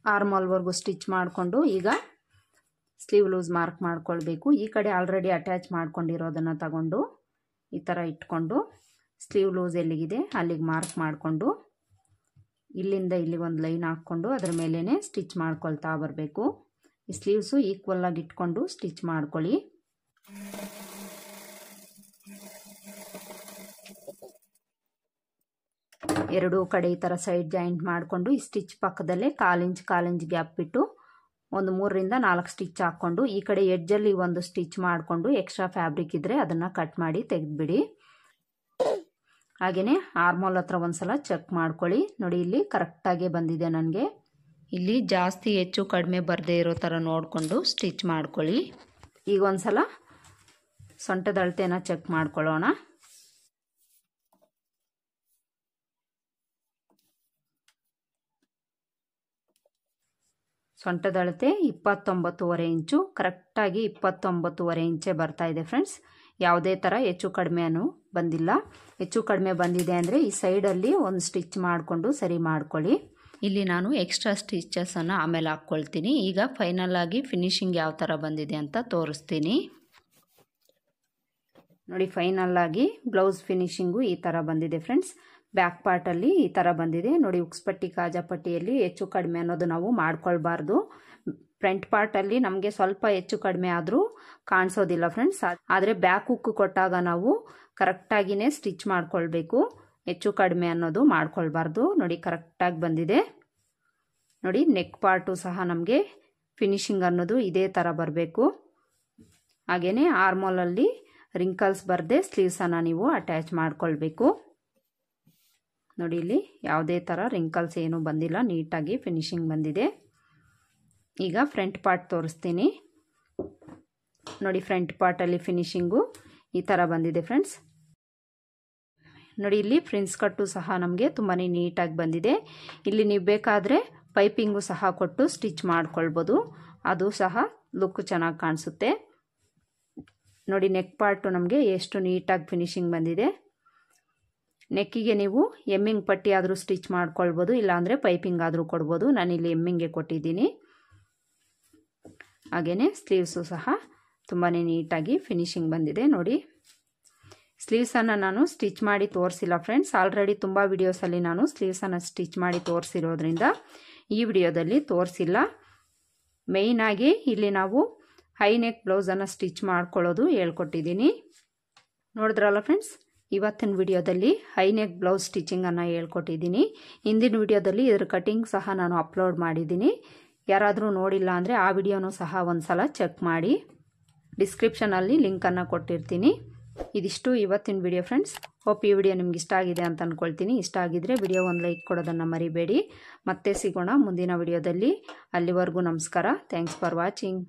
ಆರ್ಮೋಲ್ವರೆಗೂ ಸ್ಟಿಚ್ ಮಾಡಿಕೊಂಡು ಈಗ ಸ್ಲೀವ್ ಲೂಸ್ ಮಾರ್ಕ್ ಮಾಡ್ಕೊಳ್ಬೇಕು. ಈ ಕಡೆ ಆಲ್ರೆಡಿ ಅಟ್ಯಾಚ್ ಮಾಡ್ಕೊಂಡಿರೋದನ್ನು ತಗೊಂಡು ಈ ಥರ ಇಟ್ಕೊಂಡು ಸ್ಲೀವ್ ಲೂಸ್ ಎಲ್ಲಿಗಿದೆ ಅಲ್ಲಿಗೆ ಮಾರ್ಕ್ ಮಾಡಿಕೊಂಡು ಇಲ್ಲಿಂದ ಇಲ್ಲಿಗೆ ಒಂದು ಲೈನ್ ಹಾಕ್ಕೊಂಡು ಅದ್ರ ಮೇಲೇ ಸ್ಟಿಚ್ ಮಾಡ್ಕೊಳ್ತಾ ಬರಬೇಕು. ಈ ಸ್ಲೀವ್ಸು ಈಕ್ವಲ್ ಆಗಿ ಇಟ್ಕೊಂಡು ಸ್ಟಿಚ್ ಮಾಡ್ಕೊಳ್ಳಿ. ಎರಡೂ ಕಡೆ ಈ ಥರ ಸೈಡ್ ಜಾಯಿಂಟ್ ಮಾಡಿಕೊಂಡು ಈ ಸ್ಟಿಚ್ ಪಕ್ಕದಲ್ಲೇ 1/4 ಇಂಚ್ ಗ್ಯಾಪ್ ಬಿಟ್ಟು ಒಂದು 3 ರಿಂದ 4 ಸ್ಟಿಚ್ ಹಾಕ್ಕೊಂಡು ಈ ಕಡೆ ಎಡ್ಜಲ್ಲಿ ಒಂದು ಸ್ಟಿಚ್ ಮಾಡಿಕೊಂಡು ಎಕ್ಸ್ಟ್ರಾ ಫ್ಯಾಬ್ರಿಕ್ ಇದ್ದರೆ ಅದನ್ನು ಕಟ್ ಮಾಡಿ ತೆಗೆದುಬಿಡಿ. ಹಾಗೆಯೇ ಆರ್ಮೋಲ್ ಹತ್ರ ಒಂದ್ಸಲ ಚೆಕ್ ಮಾಡ್ಕೊಳ್ಳಿ. ನೋಡಿ ಇಲ್ಲಿ ಕರೆಕ್ಟಾಗಿ ಬಂದಿದೆ ನನಗೆ. ಇಲ್ಲಿ ಜಾಸ್ತಿ ಹೆಚ್ಚು ಕಡಿಮೆ ಬರದೇ ಇರೋ ಥರ ನೋಡಿಕೊಂಡು ಸ್ಟಿಚ್ ಮಾಡ್ಕೊಳ್ಳಿ. ಈಗ ಒಂದ್ಸಲ ಸೊಂಟದ ಅಳತೆನ ಚೆಕ್ ಮಾಡ್ಕೊಳ್ಳೋಣ. ಸೊಂಟದ ಅಳತೆ 29.5 ಇಂಚು, ಕರೆಕ್ಟಾಗಿ 29.5 ಇಂಚೇ ಬರ್ತಾ ಇದೆ ಫ್ರೆಂಡ್ಸ್. ಯಾವುದೇ ಥರ ಹೆಚ್ಚು ಕಡಿಮೆನೂ ಬಂದಿಲ್ಲ. ಹೆಚ್ಚು ಕಡಿಮೆ ಬಂದಿದೆ ಅಂದರೆ ಈ ಸೈಡಲ್ಲಿ ಒಂದು ಸ್ಟಿಚ್ ಮಾಡಿಕೊಂಡು ಸರಿ ಮಾಡ್ಕೊಳ್ಳಿ. ಇಲ್ಲಿ ನಾನು ಎಕ್ಸ್ಟ್ರಾ ಸ್ಟಿಚಸನ್ನು ಆಮೇಲೆ ಹಾಕ್ಕೊಳ್ತೀನಿ. ಈಗ ಫೈನಲ್ ಆಗಿ ಫಿನಿಶಿಂಗ್ ಯಾವ ಥರ ಬಂದಿದೆ ಅಂತ ತೋರಿಸ್ತೀನಿ. ನೋಡಿ ಫೈನಲ್ ಆಗಿ ಬ್ಲೌಸ್ ಫಿನಿಶಿಂಗು ಈ ಥರ ಬಂದಿದೆ ಫ್ರೆಂಡ್ಸ್. ಬ್ಯಾಕ್ ಪಾರ್ಟಲ್ಲಿ ಈ ಥರ ಬಂದಿದೆ ನೋಡಿ. ಉಕ್ಸ್ಪಟ್ಟಿ ಕಾಜಾಪಟ್ಟಿಯಲ್ಲಿ ಹೆಚ್ಚು ಕಡಿಮೆ ಅನ್ನೋದು ನಾವು ಮಾಡ್ಕೊಳ್ಬಾರ್ದು. ಫ್ರಂಟ್ ಪಾರ್ಟಲ್ಲಿ ನಮಗೆ ಸ್ವಲ್ಪ ಹೆಚ್ಚು ಕಡಿಮೆ ಆದರೂ ಕಾಣಿಸೋದಿಲ್ಲ ಫ್ರೆಂಡ್ಸ್. ಆದರೆ ಬ್ಯಾಕ್ ಹುಕ್ ಕೊಟ್ಟಾಗ ನಾವು ಕರೆಕ್ಟಾಗಿಯೇ ಸ್ಟಿಚ್ ಮಾಡ್ಕೊಳ್ಬೇಕು. ಹೆಚ್ಚು ಕಡಿಮೆ ಅನ್ನೋದು ಮಾಡ್ಕೊಳ್ಬಾರ್ದು. ನೋಡಿ ಕರೆಕ್ಟಾಗಿ ಬಂದಿದೆ. ನೋಡಿ ನೆಕ್ ಪಾರ್ಟು ಸಹ ನಮಗೆ ಫಿನಿಶಿಂಗ್ ಅನ್ನೋದು ಇದೇ ಥರ ಬರಬೇಕು. ಹಾಗೆಯೇ ಆರ್ಮೋಲಲ್ಲಿ ರಿಂಕಲ್ಸ್ ಬರದೆ ಸ್ಲೀವ್ಸನ್ನು ನೀವು ಅಟ್ಯಾಚ್ ಮಾಡ್ಕೊಳ್ಬೇಕು. ನೋಡಿ ಇಲ್ಲಿ ಯಾವುದೇ ಥರ ರಿಂಕಲ್ಸ್ ಏನೂ ಬಂದಿಲ್ಲ, ನೀಟಾಗಿ ಫಿನಿಶಿಂಗ್ ಬಂದಿದೆ. ಈಗ ಫ್ರಂಟ್ ಪಾರ್ಟ್ ತೋರಿಸ್ತೀನಿ. ನೋಡಿ ಫ್ರಂಟ್ ಪಾರ್ಟಲ್ಲಿ ಫಿನಿಶಿಂಗು ಈ ಥರ ಬಂದಿದೆ ಫ್ರೆಂಡ್ಸ್. ನೋಡಿ ಇಲ್ಲಿ ಫ್ರಿನ್ಸ್ ಕಟ್ಟು ಸಹ ನಮಗೆ ತುಂಬಾ ನೀಟಾಗಿ ಬಂದಿದೆ. ಇಲ್ಲಿ ನೀವು ಬೇಕಾದರೆ ಪೈಪಿಂಗು ಸಹ ಕೊಟ್ಟು ಸ್ಟಿಚ್ ಮಾಡ್ಕೊಳ್ಬೋದು, ಅದು ಸಹ ಲುಕ್ ಚೆನ್ನಾಗಿ ಕಾಣಿಸುತ್ತೆ. ನೋಡಿ ನೆಕ್ ಪಾರ್ಟು ನಮಗೆ ಎಷ್ಟು ನೀಟಾಗಿ ಫಿನಿಶಿಂಗ್ ಬಂದಿದೆ. ನೆಕ್ಕಿಗೆ ನೀವು ಎಮ್ಮಿಂಗ್ ಪಟ್ಟಿ ಆದರೂ ಸ್ಟಿಚ್ ಮಾಡ್ಕೊಳ್ಬೋದು, ಇಲ್ಲಾಂದರೆ ಪೈಪಿಂಗ್ ಆದರೂ ಕೊಡ್ಬೋದು. ನಾನಿಲ್ಲಿ ಎಮ್ಮಿಂಗ್ಗೆ ಕೊಟ್ಟಿದ್ದೀನಿ. ಹಾಗೆಯೇ ಸ್ಲೀವ್ಸು ಸಹ ತುಂಬಾ ನೀಟಾಗಿ ಫಿನಿಶಿಂಗ್ ಬಂದಿದೆ. ನೋಡಿ ಸ್ಲೀವ್ಸನ್ನು ನಾನು ಸ್ಟಿಚ್ ಮಾಡಿ ತೋರಿಸಿಲ್ಲ ಫ್ರೆಂಡ್ಸ್. ಆಲ್ರೆಡಿ ತುಂಬ ವಿಡಿಯೋಸಲ್ಲಿ ನಾನು ಸ್ಲೀವ್ಸನ್ನು ಸ್ಟಿಚ್ ಮಾಡಿ ತೋರಿಸಿರೋದ್ರಿಂದ ಈ ವಿಡಿಯೋದಲ್ಲಿ ತೋರಿಸಿಲ್ಲ. ಮೇಯ್ನಾಗಿ ಇಲ್ಲಿ ನಾವು ಹೈ ನೆಕ್ ಬ್ಲೌಸನ್ನು ಸ್ಟಿಚ್ ಮಾಡ್ಕೊಳ್ಳೋದು ಹೇಳ್ಕೊಟ್ಟಿದ್ದೀನಿ. ನೋಡಿದ್ರಲ್ಲ ಫ್ರೆಂಡ್ಸ್, ಇವತ್ತಿನ ವಿಡಿಯೋದಲ್ಲಿ ಹೈ ನೆಕ್ ಬ್ಲೌಸ್ ಸ್ಟಿಚಿಂಗನ್ನು ಹೇಳ್ಕೊಟ್ಟಿದ್ದೀನಿ. ಹಿಂದಿನ ವಿಡಿಯೋದಲ್ಲಿ ಇದರ ಕಟಿಂಗ್ ಸಹ ನಾನು ಅಪ್ಲೋಡ್ ಮಾಡಿದ್ದೀನಿ. ಯಾರಾದರೂ ನೋಡಿಲ್ಲ ಅಂದರೆ ಆ ವಿಡಿಯೋನೂ ಸಹ ಒಂದ್ಸಲ ಚೆಕ್ ಮಾಡಿ. ಡಿಸ್ಕ್ರಿಪ್ಷನಲ್ಲಿ ಲಿಂಕನ್ನು ಕೊಟ್ಟಿರ್ತೀನಿ. ಇದಿಷ್ಟು ಇವತ್ತಿನ ವಿಡಿಯೋ ಫ್ರೆಂಡ್ಸ್. ಹೋಪ್ ಈ ವಿಡಿಯೋ ನಿಮ್ಗೆ ಇಷ್ಟ ಆಗಿದೆ ಅಂತ ಅಂದ್ಕೊಳ್ತೀನಿ. ಇಷ್ಟ ಆಗಿದ್ರೆ ವಿಡಿಯೋ ಒಂದು ಲೈಕ್ ಕೊಡೋದನ್ನು ಮರಿಬೇಡಿ. ಮತ್ತೆ ಸಿಗೋಣ ಮುಂದಿನ ವಿಡಿಯೋದಲ್ಲಿ. ಅಲ್ಲಿವರೆಗೂ ನಮಸ್ಕಾರ. Thanks for watching.